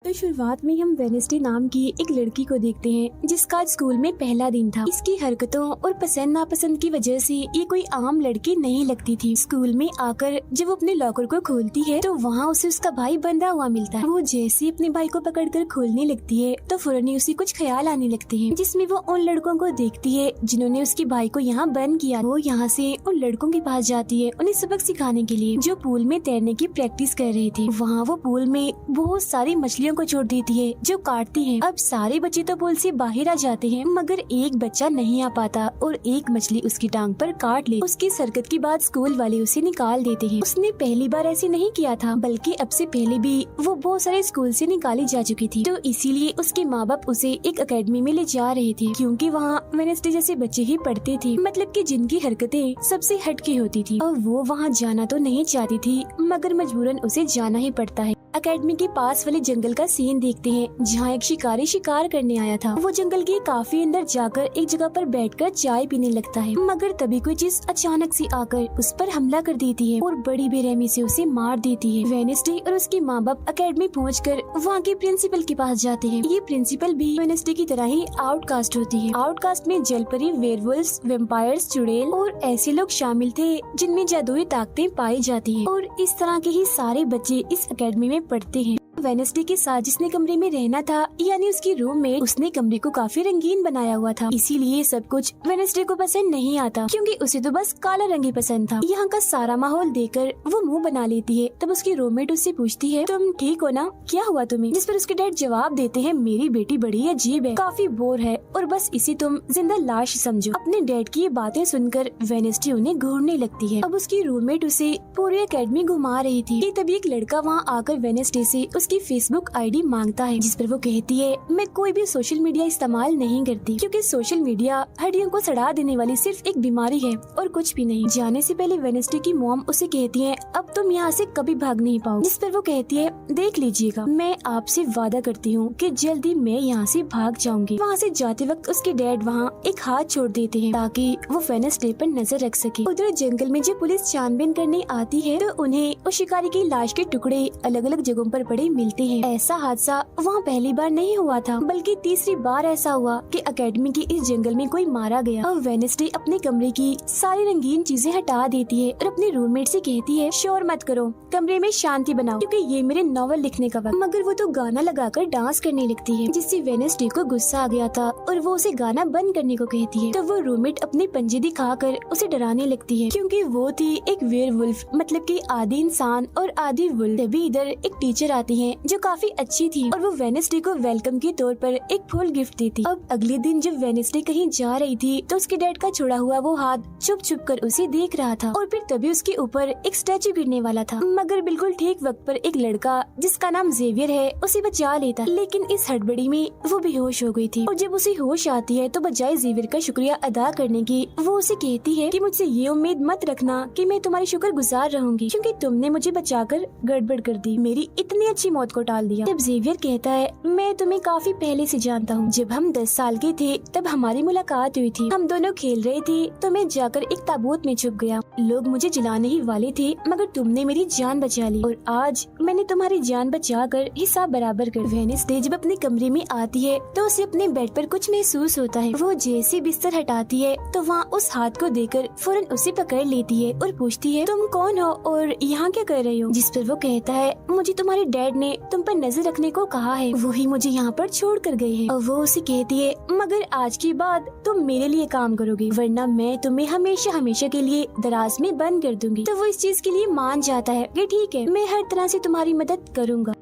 तो शुरुआत में हम वेनेसडे नाम की एक लड़की को देखते हैं जिसका आज स्कूल में पहला दिन था। इसकी हरकतों और पसंद नापसंद की वजह से ये कोई आम लड़की नहीं लगती थी। स्कूल में आकर जब वो अपने लॉकर को खोलती है तो वहाँ उसे उसका भाई बंधा हुआ मिलता है। वो जैसे ही अपने भाई को पकड़कर खोलने लगती है तो फौरन ही उसे कुछ ख्याल आने लगते हैं, जिसमें वो उन लड़कों को देखती है जिन्होंने उसके भाई को यहाँ बंद किया। वो यहाँ से उन लड़कों के पास जाती है उन्हें सबक सिखाने के लिए, जो पूल में तैरने की प्रैक्टिस कर रहे थे। वहाँ वो पूल में बहुत सारी मछलियों को छोड़ देती है जो काटती हैं। अब सारे बच्चे तो पूल से बाहर आ जाते हैं मगर एक बच्चा नहीं आ पाता और एक मछली उसकी टांग पर काट ले। उसकी हरकत के बाद स्कूल वाले उसे निकाल देते हैं। उसने पहली बार ऐसे नहीं किया था, बल्कि अब से पहले भी वो बहुत सारे स्कूल से निकाली जा चुकी थी। तो इसीलिए उसके माँ बाप उसे एक एकेडमी में ले जा रहे थे, क्योंकि वहाँ वेनेसडे जैसे बच्चे ही पढ़ते थे, मतलब कि जिनकी हरकतें सबसे हटके होती थी। और वो वहाँ जाना तो नहीं चाहती थी मगर मजबूरन उसे जाना ही पड़ता है। एकेडमी के पास वाले जंगल का सीन देखते हैं जहाँ एक शिकारी शिकार करने आया था। वो जंगल के काफी अंदर जाकर एक जगह पर बैठकर चाय पीने लगता है, मगर तभी कोई चीज अचानक से आकर उस पर हमला कर देती है और बड़ी बेरहमी से उसे मार देती है। वेनेसडे और उसके माँ बाप एकेडमी पहुंचकर वहाँ के प्रिंसिपल के पास जाते हैं। ये प्रिंसिपल भी वेनेसडे की तरह ही आउटकास्ट होती है। आउटकास्ट में जलपरी, वेयरवुल्व्स, वेम्पायर्स, चुड़ैल और ऐसे लोग शामिल थे जिनमें जादुई ताकतें पाई जाती है। और इस तरह के ही सारे बच्चे इस एकेडमी में पढ़ते हैं। वेनेसडे के साथ जिसने कमरे में रहना था, यानी उसकी रूममेट, उसने कमरे को काफी रंगीन बनाया हुआ था। इसीलिए सब कुछ वेनेसडे को पसंद नहीं आता, क्योंकि उसे तो बस काला रंग ही पसंद था। यहाँ का सारा माहौल देखकर वो मुंह बना लेती है। तब उसकी रूममेट उससे पूछती है, तुम ठीक हो ना, क्या हुआ तुम्हें? जिस पर उसके डैड जवाब देते हैं, मेरी बेटी बड़ी अजीब है, काफी बोर है और बस इसे तुम जिंदा लाश समझो। अपने डैड की ये बातें सुनकर वेनेसडे उन्हें घूरने लगती है। अब उसकी रूममेट उसे पूरी एकेडमी घुमा रही थी कि तभी एक लड़का वहाँ आकर वेनेसडे से उसकी फेसबुक आईडी मांगता है, जिस पर वो कहती है, मैं कोई भी सोशल मीडिया इस्तेमाल नहीं करती, क्योंकि सोशल मीडिया हड्डियों को सड़ा देने वाली सिर्फ एक बीमारी है और कुछ भी नहीं। जाने से पहले वेनेसडे की मॉम उसे कहती है, अब तुम यहाँ से कभी भाग नहीं पाओ। जिस पर वो कहती है, देख लीजिएगा, मैं आपसे वादा करती हूँ कि जल्दी मैं यहाँ से भाग जाऊंगी। वहाँ से जाते वक्त उसके डैड वहाँ एक हाथ छोड़ देते हैं ताकि वो वेनेसडे पर नजर रख सके। उधर जंगल में जब पुलिस छानबीन करने आती है तो उन्हें उस शिकारी की लाश के टुकड़े अलग अलग जगहों पर पड़े मिलते हैं। ऐसा हादसा वहाँ पहली बार नहीं हुआ था, बल्कि तीसरी बार ऐसा हुआ कि एकेडमी के इस जंगल में कोई मारा गया। और वेनेसडे अपने कमरे की सारी रंगीन चीजें हटा देती है और अपने रूममेट से कहती है, शोर मत करो, कमरे में शांति बनाओ, क्योंकि ये मेरे नॉवल लिखने का वक्त। मगर वो तो गाना लगाकर डांस करने लगती है, जिससे वेनेसडे को गुस्सा आ गया था और वो उसे गाना बंद करने को कहती है। तो वो रूममेट अपने पंजे दिखाकर उसे डराने लगती है, क्योंकि वो थी एक वेयरवुल्फ, मतलब कि आधी इंसान और आधी वुल्फ। तभी इधर एक टीचर आती है जो काफी अच्छी थी और वो वेनेसडे को वेलकम के तौर पर एक फूल गिफ्ट देती। अब अगले दिन जब वेनेसडे कहीं जा रही थी तो उसके डैड का छोड़ा हुआ वो हाथ छुप छुप कर उसे देख रहा था और फिर तभी उसके ऊपर एक स्टैचू गिरने वाला था, मगर बिल्कुल ठीक वक्त पर एक लड़का जिसका नाम जेवियर है उसे बचा लेता। लेकिन इस हड़बड़ी में वो बेहोश हो गई थी और जब उसे होश आती है तो बजाय जेवियर का शुक्रिया अदा करने की वो उसे कहती है कि मुझसे ये उम्मीद मत रखना कि मैं तुम्हारी शुक्रगुजार रहूंगी, क्योंकि तुमने मुझे बचाकर गड़बड़ कर दी, मेरी इतनी अच्छी मौत को टाल दिया। जब जेवियर कहता है, मैं तुम्हें काफी पहले से जानता हूँ, जब हम 10 साल के थे तब हमारी मुलाकात हुई थी, हम दोनों खेल रहे थे तो मैं जाकर एक ताबूत में छुप गया, लोग मुझे जलाने ही वाले थे मगर तुमने मेरी जान बचा ली और आज मैंने तुम्हारी जान बचाकर हिसाब बराबर कर। वेनेसडे जब अपने कमरे में आती है तो उसे अपने बेड पर कुछ महसूस होता है। वो जैसे बिस्तर हटाती है तो वहाँ उस हाथ को देखकर फौरन उसे पकड़ लेती है और पूछती है, तुम कौन हो और यहाँ क्या कर रही हो? जिस पर वो कहता है, मुझे तुम्हारे डैड ने तुम पर नजर रखने को कहा है, वही मुझे यहाँ पर छोड़ कर गए हैं। और वो उसे कहती है, मगर आज के बाद तुम मेरे लिए काम करोगे, वरना मैं तुम्हें हमेशा हमेशा के लिए दराज में बंद कर दूंगी। तो वो इस चीज के लिए मान जाता है कि ठीक है, मैं हर तरह से तुम्हारी मदद करूँगा।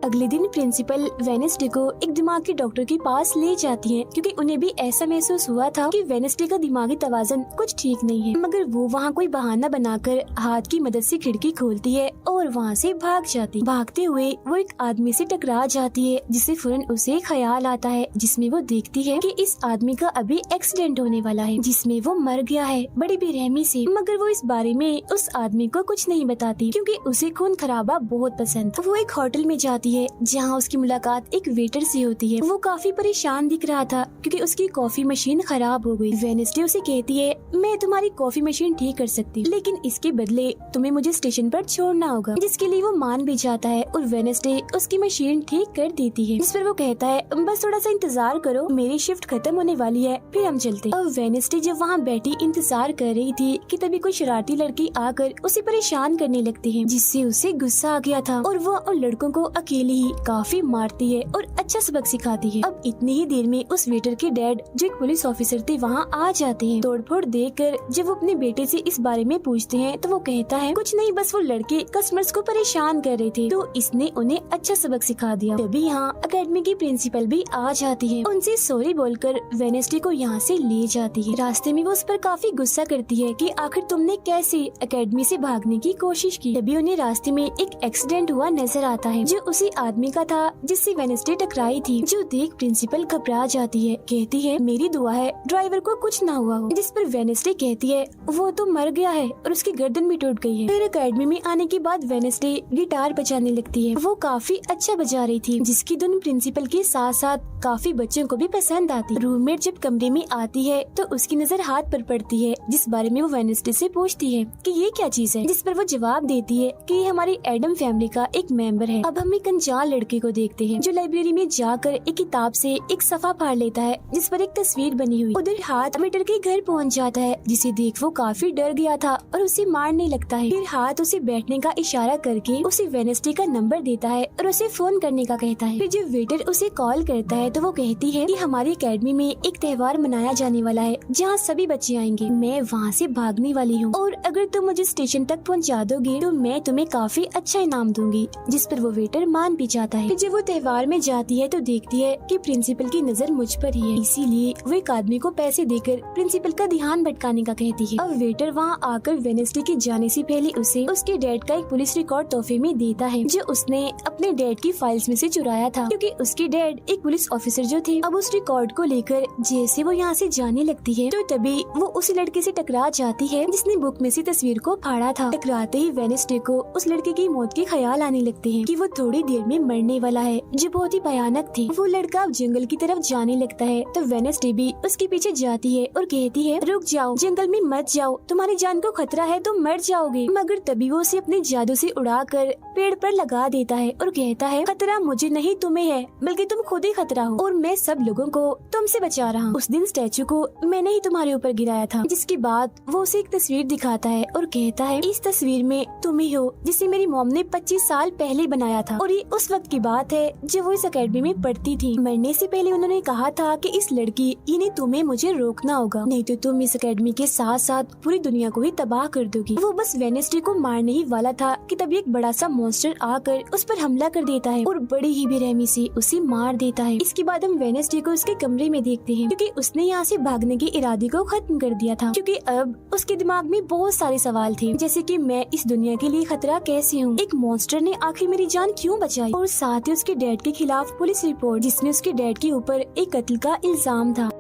अगले दिन प्रिंसिपल वेनेसडे को एक दिमागी डॉक्टर के पास ले जाती है, क्योंकि उन्हें भी ऐसा महसूस हुआ था कि वेनेसडे का दिमागी तवाज़ुन कुछ ठीक नहीं है। मगर वो वहाँ कोई बहाना बनाकर हाथ की मदद से खिड़की खोलती है और वहाँ से भाग जाती। भागते हुए वो एक आदमी से टकरा जाती है, जिससे फौरन उसे ख्याल आता है, जिसमें वो देखती है कि इस आदमी का अभी एक्सीडेंट होने वाला है, जिसमें वो मर गया है बड़ी बेरहमी से। मगर वो इस बारे में उस आदमी को कुछ नहीं बताती, क्योंकि उसे खून खराबा बहुत पसंद। वो एक होटल में जाती है है जहाँ उसकी मुलाकात एक वेटर से होती है। वो काफी परेशान दिख रहा था क्योंकि उसकी कॉफी मशीन खराब हो गई। वेडनेसडे उसे कहती है, मैं तुम्हारी कॉफी मशीन ठीक कर सकती हूँ, लेकिन इसके बदले तुम्हें मुझे स्टेशन पर छोड़ना होगा, जिसके लिए वो मान भी जाता है और वेडनेसडे उसकी मशीन ठीक कर देती है। जिस पर वो कहता है, बस थोड़ा सा इंतजार करो, मेरी शिफ्ट खत्म होने वाली है, फिर हम चलते। अब वेडनेसडे जब वहाँ बैठी इंतजार कर रही थी कि तभी कोई शरारती लड़की आकर उसे परेशान करने लगती है, जिससे उसे गुस्सा आ गया था और वो उन लड़कों को अकेले ही काफी मारती है और अच्छा सबक सिखाती है। अब इतनी ही देर में उस वेटर के डैड जो एक पुलिस ऑफिसर थे वहाँ आ जाते हैं। तोड़फोड़ देखकर जब वो अपने बेटे से इस बारे में पूछते हैं तो वो कहता है, कुछ नहीं, बस वो लड़के कस्टमर्स को परेशान कर रहे थे तो इसने उन्हें अच्छा सबक सिखा दिया। तभी यहाँ अकेडमी की प्रिंसिपल भी आ जाती है, उनसे सॉरी बोलकर वेडनेसडे को यहाँ से ले जाती है। रास्ते में वो उस पर काफी गुस्सा करती है कि आखिर तुमने कैसे अकेडमी से भागने की कोशिश की। तभी उन्हें रास्ते में एक एक्सीडेंट हुआ नजर आता है जो उसी आदमी का था जिससे वेडनेसडे टकराई थी, जो देख प्रिंसिपल घबरा जाती है। कहती है, मेरी दुआ है ड्राइवर को कुछ ना हुआ हो। जिस पर वेडनेसडे कहती है, वो तो मर गया है और उसकी गर्दन भी टूट गई है। फिर अकेडमी में आने के बाद वेडनेसडे गिटार बजाने लगती है। वो काफी अच्छा बजा रही थी, जिसकी धुन प्रिंसिपल के साथ साथ काफी बच्चों को भी पसंद आती। रूममेट जब कमरे में आती है तो उसकी नजर हाथ पर पड़ती है, जिस बारे में वो वेडनेसडे से पूछती है कि ये क्या चीज है, जिस पर वो जवाब देती है कि ये हमारी एडम फैमिली का एक मेंबर है। अब हम एक अनजान लड़के को देखते हैं जो लाइब्रेरी में जाकर एक किताब से एक सफा फाड़ लेता है जिस पर एक तस्वीर बनी हुई। उधर हाथ वेटर के घर पहुंच जाता है, जिसे देख वो काफी डर गया था और उसे मारने लगता है। फिर हाथ उसे बैठने का इशारा करके उसे वेडनेसडे का नंबर देता है और उसे फोन करने का कहता है। फिर जब वेटर उसे कॉल करता है तो वो कहती है कि हमारी अकेडमी में एक त्योहार मनाया जाने वाला है जहाँ सभी बच्चे आएंगे, मैं वहाँ से भागने वाली हूँ और अगर तुम मुझे स्टेशन तक पहुँचा दोगे तो मैं तुम्हें काफी अच्छा इनाम दूंगी। जिस पर वो वेटर मान भी जाता है। जब वो त्योहार में जाती है तो देखती है कि प्रिंसिपल की नजर मुझ पर ही है, इसीलिए वो एक आदमी को पैसे देकर प्रिंसिपल का ध्यान भटकाने का कहती है। अब वेटर वहाँ आकर वेडनेसडे के जाने से पहले उसे उसके डैड का एक पुलिस रिकॉर्ड तोहफे में देता है जो उसने अपने डैड की फाइल्स में से चुराया था, क्योंकि उसके डैड एक पुलिस ऑफिसर जो थे। अब उस रिकॉर्ड को लेकर जैसे वो यहाँ से जाने लगती है तो तभी वो उस लड़के से टकरा जाती है जिसने बुक में से तस्वीर को फाड़ा था। टकराते ही वेडनेसडे को उस लड़के की मौत के ख्याल आने लगते हैं कि वो थोड़ी देर में मरने वाला है, जो बहुत ही भयानक थी। वो लड़का अब जंगल की तरफ जाने लगता है तो वेडनेसडे भी उसके पीछे जाती है और कहती है, रुक जाओ, जंगल में मत जाओ, तुम्हारी जान को खतरा है, तुम मर जाओगे। मगर तभी वो उसे अपने जादू से उड़ाकर पेड़ पर लगा देता है और कहता है, खतरा मुझे नहीं तुम्हें है, बल्कि तुम खुद ही खतरा हो और मैं सब लोगों को तुमसे बचा रहा हूँ। उस दिन स्टैचू को मैंने ही तुम्हारे ऊपर गिराया था। जिसके बाद वो उसे एक तस्वीर दिखाता है और कहता है, इस तस्वीर में तुम ही हो जिसे मेरी मॉम ने 25 साल पहले बनाया था और ये उस वक्त की बात है जब वो इस अकेडमी में पढ़ती थी। मरने से पहले उन्होंने कहा था कि इस लड़की यानी तुम्हें मुझे रोकना होगा, नहीं तो तुम इस अकेडमी के साथ साथ पूरी दुनिया को ही तबाह कर दोगी। वो बस वेडनेसडे को मारने ही वाला था कि तभी एक बड़ा सा मॉन्स्टर आकर उस पर हमला कर देता है और बड़ी ही बेरहमी से उसे मार देता है। इसके बाद हम वेडनेसडे को उसके कमरे में देखते हैं, क्योंकि उसने यहाँ से भागने के इरादे को खत्म कर दिया था, क्योंकि अब उसके दिमाग में बहुत सारे सवाल थे, जैसे कि मैं इस दुनिया के लिए खतरा कैसे हूँ, एक मॉन्स्टर ने आखिर मेरी जान क्यों बचाई, और साथ ही उसके डैड के खिलाफ पुलिस रिपोर्ट जिसमें उसके डैड के ऊपर एक कत्ल का इल्जाम था।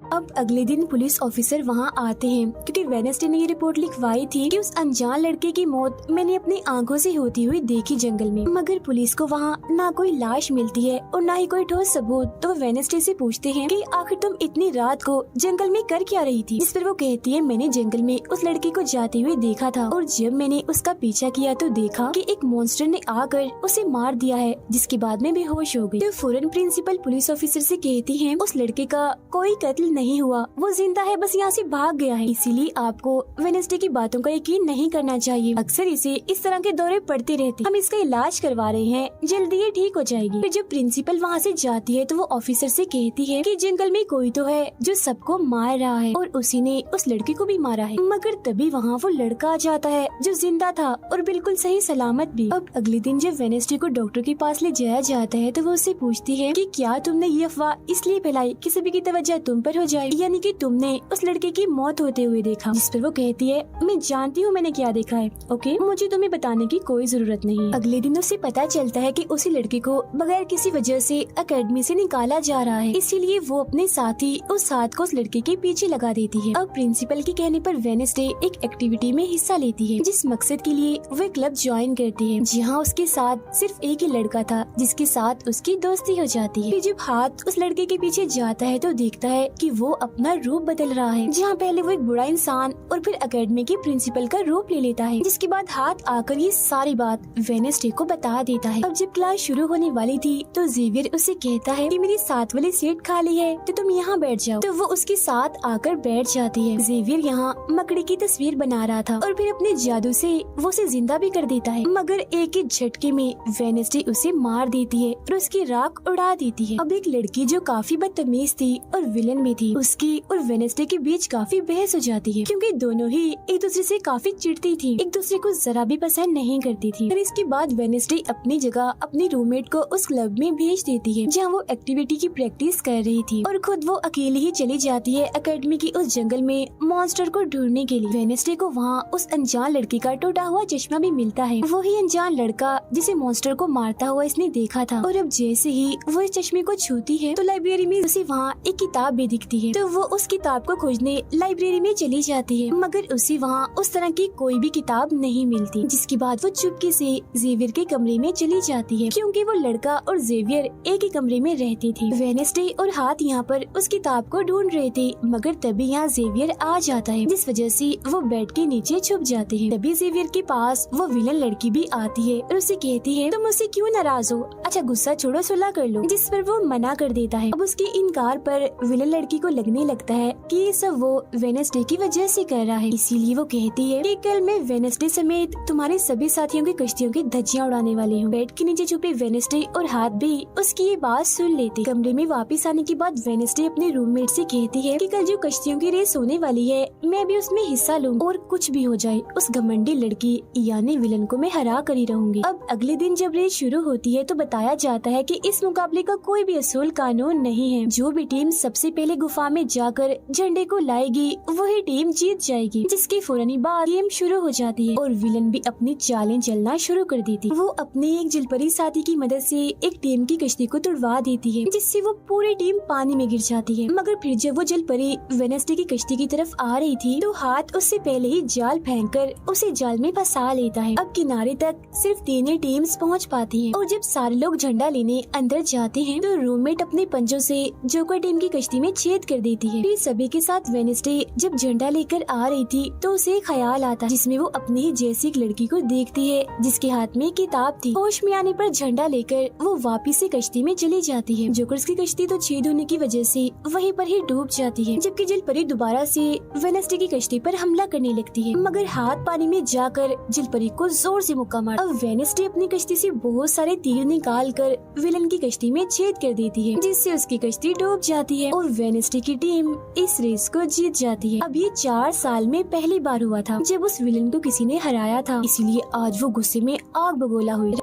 अब अगले दिन पुलिस ऑफिसर वहाँ आते हैं, क्योंकि वेडनेसडे ने ये रिपोर्ट लिखवाई थी कि उस अनजान लड़के की मौत मैंने अपनी आंखों से होती हुई देखी जंगल में। मगर पुलिस को वहाँ ना कोई लाश मिलती है और ना ही कोई ठोस सबूत। तो वेडनेसडे से पूछते हैं कि आखिर तुम इतनी रात को जंगल में कर क्या रही थी, जिस पर वो कहती है, मैंने जंगल में उस लड़के को जाते हुए देखा था और जब मैंने उसका पीछा किया तो देखा कि एक मॉन्स्टर ने आकर उसे मार दिया है, जिसके बाद में बेहोश हो गई। तो फौरन प्रिंसिपल पुलिस ऑफिसर से कहती है, उस लड़के का कोई कत्ल नहीं हुआ, वो जिंदा है, बस यहाँ से भाग गया है, इसीलिए आपको वेडनेसडे की बातों का यकीन नहीं करना चाहिए। अक्सर इसे इस तरह के दौरे पड़ते रहते, हम इसका इलाज करवा रहे हैं, जल्दी ये ठीक हो जाएगी। फिर जब प्रिंसिपल वहाँ से जाती है तो वो ऑफिसर से कहती है कि जंगल में कोई तो है जो सबको मार रहा है और उसी ने उस लड़के को भी मारा है। मगर तभी वहाँ वो लड़का आ जाता है जो जिंदा था और बिल्कुल सही सलामत भी। अब अगले दिन जब वेडनेसडे को डॉक्टर के पास ले जाया जाता है तो वो उससे पूछती है कि क्या तुमने ये अफवाह इसलिए फैलाई कि सभी की तवज्जो तुम पर हो जाए। लाइफ, यानी कि तुमने उस लड़के की मौत होते हुए देखा। जिस पर वो कहती है, मैं जानती हूँ मैंने क्या देखा है, ओके, मुझे तुम्हें बताने की कोई जरूरत नहीं है। अगले दिन उसे पता चलता है कि उसी लड़के को बगैर किसी वजह से एकेडमी से निकाला जा रहा है, इसीलिए वो अपने साथी उस हाथ को उस लड़के के पीछे लगा देती है। अब प्रिंसिपल के कहने पर वेडनेसडे एक एक्टिविटी में हिस्सा लेती है, जिस मकसद के लिए वो क्लब ज्वाइन करती है, जहाँ उसके साथ सिर्फ एक ही लड़का था जिसके साथ उसकी दोस्ती हो जाती है। फिर जब हाथ उस लड़के के पीछे जाता है तो देखता है कि वो अपना रूप बदल रहा है, जहाँ पहले वो एक बुरा इंसान और फिर एकेडमी के प्रिंसिपल का रूप ले लेता है। जिसके बाद हाथ आकर ये सारी बात वेडनेसडे को बता देता है। अब जब क्लास शुरू होने वाली थी तो जेवियर उसे कहता है कि मेरी साथ वाली सीट खाली है तो तुम यहाँ बैठ जाओ, तो वो उसके साथ आकर बैठ जाती है। जेवियर यहाँ मकड़ी की तस्वीर बना रहा था और फिर अपने जादू से वो उसे जिंदा भी कर देता है, मगर एक ही झटके में वेडनेसडे उसे मार देती है और उसकी राख उड़ा देती है। अब एक लड़की जो काफी बदतमीज थी और विलन में थी, उसकी और वेडनेसडे के बीच काफी बहस हो जाती है, क्योंकि दोनों ही एक दूसरे से काफी चिढ़ती थी, एक दूसरे को जरा भी पसंद नहीं करती थी। फिर इसके बाद वेडनेसडे अपनी जगह अपनी रूममेट को उस क्लब में भेज देती है, जहाँ वो एक्टिविटी की प्रैक्टिस कर रही थी, और खुद वो अकेली ही चली जाती है एकेडमी की उस जंगल में मॉन्स्टर को ढूंढने के लिए। वेडनेसडे को वहाँ उस अनजान लड़की का टूटा हुआ चश्मा भी मिलता है, वही अनजान लड़का जिसे मॉन्स्टर को मारता हुआ इसने देखा था। और अब जैसे ही वो इस चश्मे को छूती है तो लाइब्रेरी में उसे वहाँ एक किताब भी दिखती है, तो वो उस किताब को खोजने लाइब्रेरी में चली जाती है, मगर उसे वहाँ उस तरह की कोई भी किताब नहीं मिलती। जिसके बाद वो चुपके से जेवियर के कमरे में चली जाती है, क्योंकि वो लड़का और जेवियर एक ही कमरे में रहती थी। वेडनेसडे और हाथ यहाँ पर उस किताब को ढूंढ रहे थे, मगर तभी यहाँ जेवियर आ जाता है, जिस वजह से वो बेड के नीचे छुप जाते हैं। तभी जेवियर के पास वो विलन लड़की भी आती है और उसे कहती है, तुम मुझसे क्यों नाराज हो, अच्छा गुस्सा छोड़ो, सुलह कर लो। जिस पर वो मना कर देता है। अब उसके इनकार पर विलन लड़की को लगने लगता है कि ये सब वो वेडनेसडे की वजह से कर रहा है, इसीलिए वो कहती है कि कल मैं वेडनेसडे समेत तुम्हारे सभी साथियों की कश्तियों की धज्जियां उड़ाने वाली हूँ। बेड के नीचे छुपे वेडनेसडे और हाथ भी उसकी ये बात सुन लेते। कमरे में वापस आने के बाद वेडनेसडे अपने रूममेट से कहती है कि कल जो कश्तियों की रेस होने वाली है मैं भी उसमें हिस्सा लूँ, और कुछ भी हो जाए उस घमंडी लड़की यानी विलन को मैं हरा कर ही रहूंगी। अब अगले दिन जब रेस शुरू होती है तो बताया जाता है कि इस मुकाबले का कोई भी असूल कानून नहीं है, जो भी टीम सबसे पहले गुफा में जाकर झंडे को लाएगी वही टीम जीत जाएगी। जिसके फौरन बाद गेम शुरू हो जाती है और विलन भी अपनी चालें चलना शुरू कर देती। वो अपने एक जलपरी साथी की मदद से एक टीम की कश्ती को तुड़वा देती है, जिससे वो पूरी टीम पानी में गिर जाती है। मगर फिर जब वो जलपरी वेडनेसडे की कश्ती की तरफ आ रही थी तो हाथ उससे पहले ही जाल फेंककर उसे जाल में फंसा लेता है। अब किनारे तक सिर्फ 3 ही टीम्स पहुँच पाती है, और जब सारे लोग झंडा लेने अंदर जाते हैं तो रूममेट अपने पंजों से जोकर टीम की कश्ती में छेद कर देती है। फिर सभी के साथ वेडनेसडे जब झंडा लेकर आ रही थी तो उसे ख्याल आता, जिसमें वो अपने ही जैसी एक लड़की को देखती है जिसके हाथ में किताब थी। होश में आने पर झंडा लेकर वो वापिस से कश्ती में चली जाती है। जोकर्स की कश्ती तो छेद होने की वजह से वहीं पर ही डूब जाती है, जबकि जलपरी दोबारा से वेडनेसडे की कश्ती पर हमला करने लगती है, मगर हाथ पानी में जाकर जलपरी को जोर से मुक्का मार। अब वेडनेसडे अपनी कश्ती से बहुत सारे तीर निकाल कर विलन की कश्ती में छेद कर देती है, जिससे उसकी कश्ती डूब जाती है और वेडनेसडे की टीम इस रेस को जीत जाती है। अब ये 4 साल में पहली बार हुआ था जब उस विलन को किसी ने हराया था, इसीलिए आज वो गुस्से में आग बगोला हुई।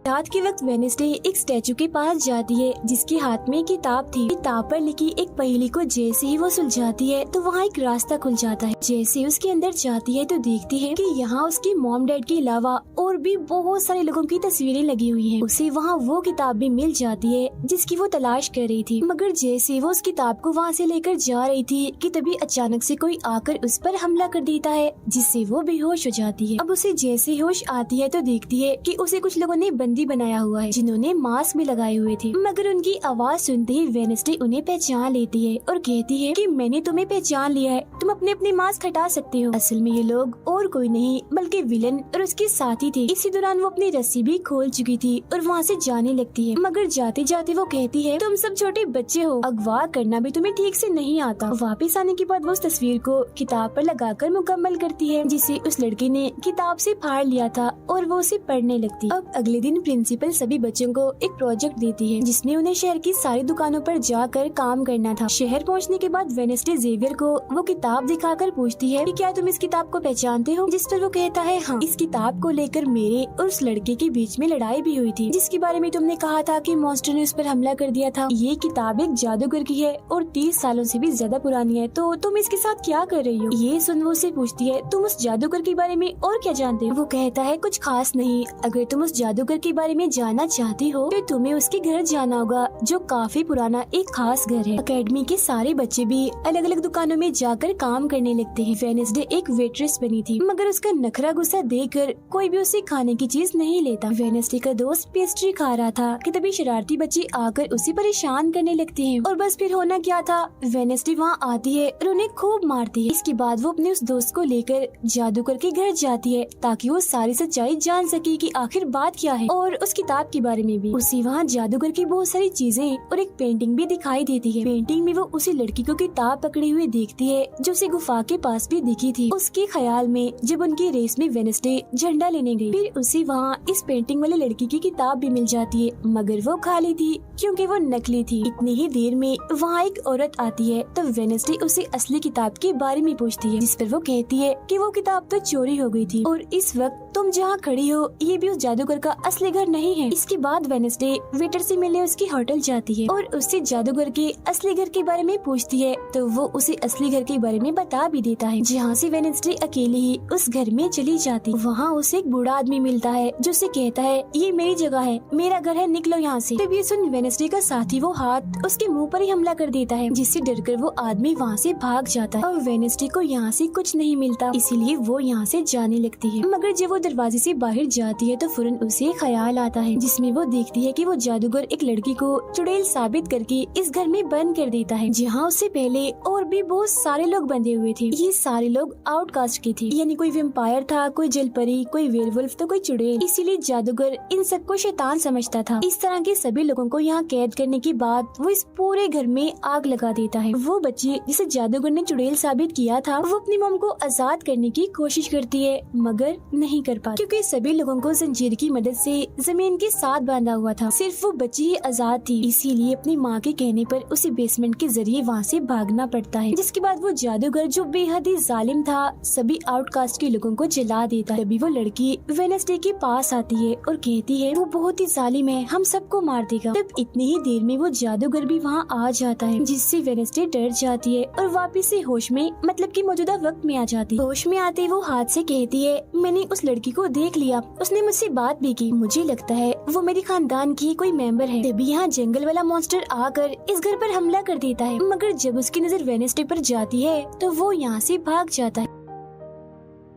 रात के वक्त वेडनेसडे एक स्टैचू के पास जाती है जिसके हाथ में किताब थी। किताब पर लिखी एक पहेली को जैसे ही वो सुलझाती है तो वहाँ एक रास्ता खुल जाता है। जैसे ही उसके अंदर जाती है तो देखती है कि यहाँ उसके मॉम डैड के अलावा और भी बहुत सारे लोगों की तस्वीरें लगी हुई हैं। उसे वहाँ वो किताब भी मिल जाती है जिसकी वो तलाश कर रही थी, मगर जैसे वो उस किताब को वहाँ से लेकर जा रही थी कि तभी अचानक से कोई आकर उस पर हमला कर देता है, जिससे वो बेहोश हो जाती है। अब उसे जैसे होश आती है तो देखती है कि उसे कुछ लोगों ने बंदी बनाया हुआ है, जिन्होंने मास्क भी लगाए हुए थे, मगर उनकी आवाज सुनते ही वेडनेसडे उन्हें पहचान लेती है और कहती है कि मैंने तुम्हें पहचान लिया है, तुम अपने अपने मास्क हटा सकते हो। असल में ये लोग और कोई नहीं बल्कि विलन और उसके साथी थे। इसी दौरान वो अपनी रस्सी भी खोल चुकी थी और वहाँ से जाने लगती है, मगर जाते जाते वो कहती है तुम सब छोटे बच्चे हो, अगवा करना भी तुम्हें ठीक से नहीं आता। वापस आने के बाद वो उस तस्वीर को किताब पर लगाकर मुकम्मल करती है जिसे उस लड़के ने किताब से फाड़ लिया था और वो उसे पढ़ने लगती। अब अगले दिन प्रिंसिपल सभी बच्चों को एक प्रोजेक्ट देती है जिसमें उन्हें शहर की सारी दुकानों पर जाकर काम करना था। शहर पहुंचने के बाद वेडनेसडे जेवियर को वो किताब दिखाकर पूछती है कि क्या तुम इस किताब को पहचानते हो, जिस पर वो कहता है हाँ, इस किताब को लेकर मेरे और उस लड़के के बीच में लड़ाई भी हुई थी जिसके बारे में तुमने कहा था कि मॉन्स्टर ने उस पर हमला कर दिया था। ये किताब एक जादूगर की है और 30 सालों से भी ज्यादा पुरानी है, तो तुम इसके साथ क्या कर रही हो। ये सुन वो उससे पूछती है तुम उस जादूगर के बारे में और क्या जानते हो। वो कहता है कुछ खास नहीं, अगर तुम उस जादूगर के बारे में जानना चाहती हो तो तुम्हें उसके घर जाना होगा जो काफी पुराना एक खास घर है। अकेडमी के सारे बच्चे भी अलग अलग दुकानों में जाकर काम करने लगते हैं। वेडनेसडे एक वेट्रेस बनी थी मगर उसका नखरा गुस्सा देखकर कोई भी उसे खाने की चीज नहीं लेता। वेडनेसडे का दोस्त पेस्ट्री खा रहा था कि तभी शरारती बच्चे आकर उसे परेशान करने लगते हैं और बस फिर होना क्या था, वेडनेसडे वहाँ आती है और उन्हें खूब मारती है। इसके बाद वो अपने उस दोस्त को लेकर जादूगर के घर जाती है ताकि वो सारी सच्चाई जान सके कि आखिर बात क्या है और उस किताब के बारे में भी। उसी वहाँ जादूगर की बहुत सारी चीजें और एक पेंटिंग भी दिखाई देती है। पेंटिंग में वो उसी लड़की को किताब पकड़े हुए देखती है जो उसे गुफा के पास भी दिखी थी। उसके ख्याल में जब उनकी रेस में वेडनेसडे झंडा लेने गई, फिर उसी वहाँ इस पेंटिंग वाली लड़की की किताब भी मिल जाती है मगर वो खाली थी क्योंकि वो नकली थी। इतनी ही देर में वहाँ एक औरत आती है तो वेडनेसडे उसे असली किताब के बारे में पूछती है जिस पर वो कहती है कि वो किताब तो चोरी हो गई थी और इस वक्त तुम जहाँ खड़ी हो ये भी उस जादूगर का असली घर नहीं है। इसके बाद वेडनेसडे वेटर से मिलने उसकी होटल जाती है और उससे जादूगर के असली घर के बारे में पूछती है तो वो उसे असली घर के बारे में बता भी देता है, जहाँ से वेडनेसडे अकेले ही उस घर में चली जाती। वहाँ उसे एक बूढ़ा आदमी मिलता है जो उसे कहता है ये मेरी जगह है, मेरा घर है, निकलो यहाँ से। तब ये सुन वेडनेसडे का साथी वो हाथ उसके मुंह पर ही हमला कर देता है जिससे डरकर वो आदमी वहाँ से भाग जाता है और वेडनेसडे को यहाँ से कुछ नहीं मिलता, इसीलिए वो यहाँ से जाने लगती है। मगर जब वो दरवाजे से बाहर जाती है तो फौरन उसे ख्याल आता है जिसमें वो देखती है कि वो जादूगर एक लड़की को चुड़ैल साबित करके इस घर में बंद कर देता है जहाँ उससे पहले और भी बहुत सारे लोग बंधे हुए थे। ये सारे लोग आउटकास्ट के थे, यानी कोई वेम्पायर था, कोई जलपरी, कोई वेयरवुल्फ तो कोई चुड़ैल। इसीलिए जादूगर इन सबको शैतान समझता था। इस तरह के सभी लोगों को यहाँ कैद करने के बाद वो इस पूरे घर में आग लगा देता है। वो बच्ची जिसे जादूगर ने चुड़ैल साबित किया था वो अपनी मॉम को आजाद करने की कोशिश करती है मगर नहीं कर पाती क्योंकि सभी लोगों को जंजीर की मदद से जमीन के साथ बांधा हुआ था। सिर्फ वो बच्ची ही आजाद थी, इसीलिए अपनी माँ के कहने पर उसे बेसमेंट के जरिए वहाँ से भागना पड़ता है। जिसके बाद वो जादूगर जो बेहद ही जालिम था सभी आउटकास्ट के लोगों को जला देता है। तभी वो लड़की वेडनेसडे के पास आती है और कहती है वो बहुत ही जालिम है, हम सबको मार देगा। तब इतनी ही देर में वो जादूगर भी वहाँ आ जाता है जिससे वेडनेसडे डर जाती है और वापिस से होश में मतलब कि मौजूदा वक्त में आ जाती है। होश में आते वो हाथ से कहती है मैंने उस लड़की को देख लिया, उसने मुझसे बात भी की, मुझे लगता है वो मेरे खानदान की कोई मेंबर है। तभी यहाँ जंगल वाला मॉन्स्टर आकर इस घर पर हमला कर देता है मगर जब उसकी नजर वेडनेसडे पर जाती है तो वो यहाँ से भाग जाता है।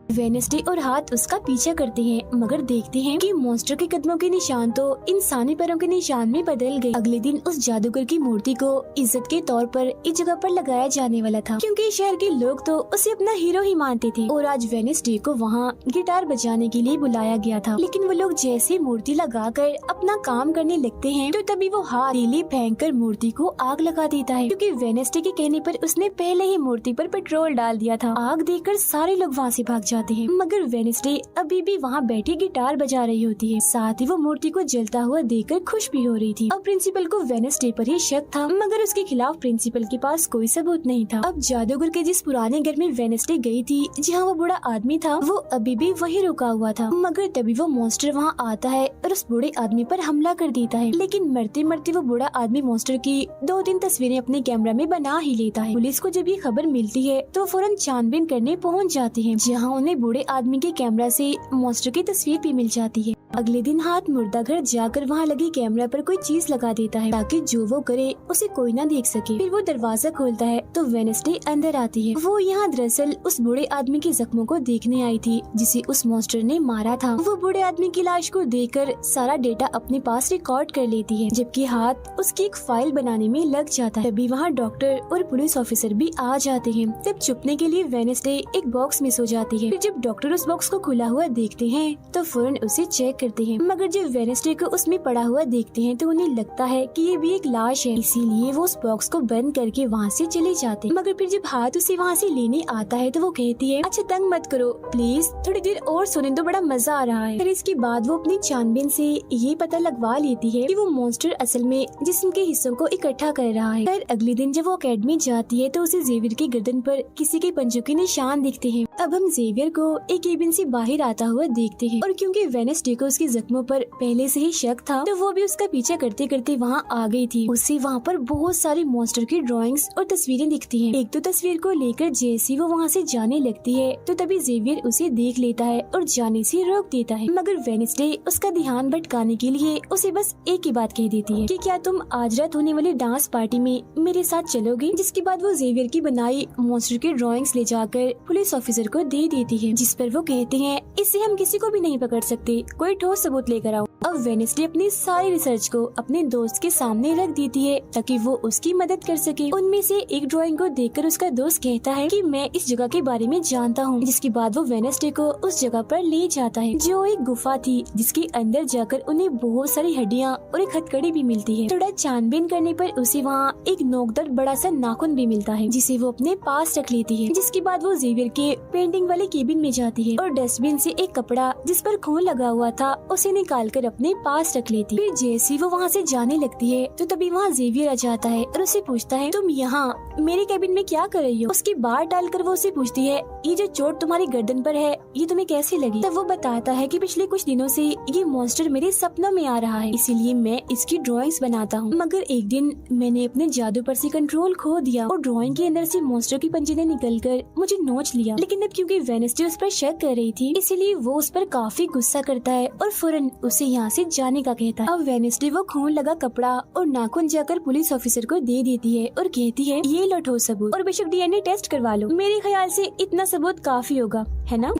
वेडनेसडे और हाथ उसका पीछा करते हैं मगर देखते हैं कि मॉन्स्टर के कदमों के निशान तो इंसानी पैरों के निशान में बदल गए। अगले दिन उस जादूगर की मूर्ति को इज्जत के तौर पर इस जगह पर लगाया जाने वाला था क्योंकि शहर के लोग तो उसे अपना हीरो ही मानते थे और आज वेडनेसडे को वहाँ गिटार बजाने के लिए बुलाया गया था। लेकिन वो लोग जैसे मूर्ति लगाकर अपना काम करने लगते हैं तो तभी वो हाथ तीली फेंक कर मूर्ति को आग लगा देता है क्योंकि वेडनेसडे के कहने पर उसने पहले ही मूर्ति पर पेट्रोल डाल दिया था। आग देखकर सारे लोग वहाँ से भाग जाते हैं मगर वेडनेसडे अभी भी वहाँ बैठी गिटार बजा रही होती है। साथ ही वो मूर्ति को जलता हुआ देखकर खुश भी हो रही थी। अब प्रिंसिपल को वेडनेसडे पर ही शक था मगर उसके खिलाफ प्रिंसिपल के पास कोई सबूत नहीं था। अब जादूगर के जिस पुराने घर में वेडनेसडे गई थी जहाँ वो बूढ़ा आदमी था वो अभी भी वही रुका हुआ था मगर तभी वो मॉन्स्टर वहाँ आता है और उस बूढ़े आदमी पर हमला कर देता है। लेकिन मरते मरते वो बूढ़ा आदमी मॉन्स्टर की 2-3 तस्वीरें अपने कैमरा में बना ही लेता है। पुलिस को जब ये खबर मिलती है तो फौरन छानबीन करने पहुँच जाते हैं जहाँ उन्हें बूढ़े आदमी के कैमरा से मॉन्स्टर की तस्वीर भी मिल जाती है। अगले दिन हाथ मुर्दा घर जाकर वहाँ लगी कैमरा पर कोई चीज लगा देता है ताकि जो वो करे उसे कोई ना देख सके। फिर वो दरवाजा खोलता है तो वेडनेसडे अंदर आती है। वो यहाँ दरअसल उस बूढ़े आदमी के जख्मों को देखने आई थी जिसे उस मॉन्स्टर ने मारा था। वो बूढ़े आदमी की लाश को देखकर सारा डेटा अपने पास रिकॉर्ड कर लेती है जबकि हाथ उसकी एक फाइल बनाने में लग जाता है। तभी वहाँ डॉक्टर और पुलिस ऑफिसर भी आ जाते हैं। तब छुपने के लिए वेडनेसडे एक बॉक्स मिस हो जाती है। फिर जब डॉक्टर उस बॉक्स को खुला हुआ देखते हैं तो फौरन उसे चेक करते हैं, मगर जब वेडनेसडे को उसमें पड़ा हुआ देखते हैं तो उन्हें लगता है कि ये भी एक लाश है, इसीलिए वो उस बॉक्स को बंद करके वहाँ से चले जाते हैं। मगर फिर जब हाथ उसे वहाँ से लेने आता है तो वो कहती है, अच्छा तंग मत करो प्लीज, थोड़ी देर और सोने दो, बड़ा मजा आ रहा है। फिर इसके बाद वो अपनी छानबीन से ये पता लगवा लेती है कि वो मॉन्स्टर असल में जिस्म के हिस्सों को इकट्ठा कर रहा है। फिर अगले दिन जब वो अकेडमी जाती है तो उसे जेवियर की गर्दन पर किसी के पंजों के निशान दिखते हैं। अब हम जेवियर को एक केबिन से बाहर आता हुआ देखते हैं और क्योंकि वेडनेसडे को उसके जख्मों पर पहले से ही शक था तो वो भी उसका पीछा करते करते वहाँ आ गई थी। उसे वहाँ पर बहुत सारी मॉन्स्टर की ड्राइंग्स और तस्वीरें दिखती हैं। एक तो तस्वीर को लेकर जैसी वो वहाँ से जाने लगती है तो तभी जेवियर उसे देख लेता है और जाने से रोक देता है, मगर वेडनेसडे उसका ध्यान भटकाने के लिए उसे बस एक ही बात कह देती है कि क्या तुम आज रात होने वाली डांस पार्टी में मेरे साथ चलोगे। जिसके बाद वो जेवियर की बनाई मॉन्स्टर की ड्राइंग्स ले जाकर पुलिस ऑफिसर को दे देती है, जिस पर वो कहते हैं इससे हम किसी को भी नहीं पकड़ सकते, कोई ठोस सबूत लेकर आओ। अब वेडनेसडे अपनी सारी रिसर्च को अपने दोस्त के सामने रख देती है ताकि वो उसकी मदद कर सके। उनमें से एक ड्राइंग को देखकर उसका दोस्त कहता है कि मैं इस जगह के बारे में जानता हूँ, जिसके बाद वो वेडनेसडे को उस जगह पर ले जाता है जो एक गुफा थी, जिसके अंदर जाकर उन्हें बहुत सारी हड्डियाँ और एक हथकड़ी भी मिलती है। थोड़ा छानबीन करने पर उसे वहाँ एक नोकदार बड़ा सा नाखून भी मिलता है, जिसे वो अपने पास रख लेती है। जिसके बाद वो जेवियर के पेंटिंग वाले केबिन में जाती है और डस्टबिन से एक कपड़ा जिस पर खून लगा हुआ था उसे निकाल कर अपने पास रख लेती। फिर जैसी वो वहाँ से जाने लगती है तो तभी वहाँ जेवियर आ जाता है और उसे पूछता है, तुम यहाँ मेरे केबिन में क्या कर रही हो। उसकी बात डालकर वो उसे पूछती है, ये जो चोट तुम्हारी गर्दन पर है ये तुम्हें कैसे लगी। तब वो बताता है कि पिछले कुछ दिनों से ये मॉन्स्टर मेरे सपनों में आ रहा है, इसीलिए मैं इसकी ड्राइंग्स बनाता हूँ, मगर एक दिन मैंने अपने जादू पर से कंट्रोल खो दिया और ड्राइंग के अंदर से मॉन्स्टर की पंजे ने निकल कर मुझे नोच लिया। लेकिन अब क्योंकि वेडनेसडे उस पर शक कर रही थी इसीलिए वो उस पर काफी गुस्सा करता है और फौरन उसे यहाँ से जाने का कहता है। अब वेडनेसडे वो खून लगा कपड़ा और नाखून जाकर पुलिस ऑफिसर को दे देती है और कहती है, ये लो ठोस सबूत और बेशक डीएनए टेस्ट करवा लो, मेरे ख्याल से इतना सबूत काफी होगा, है ना।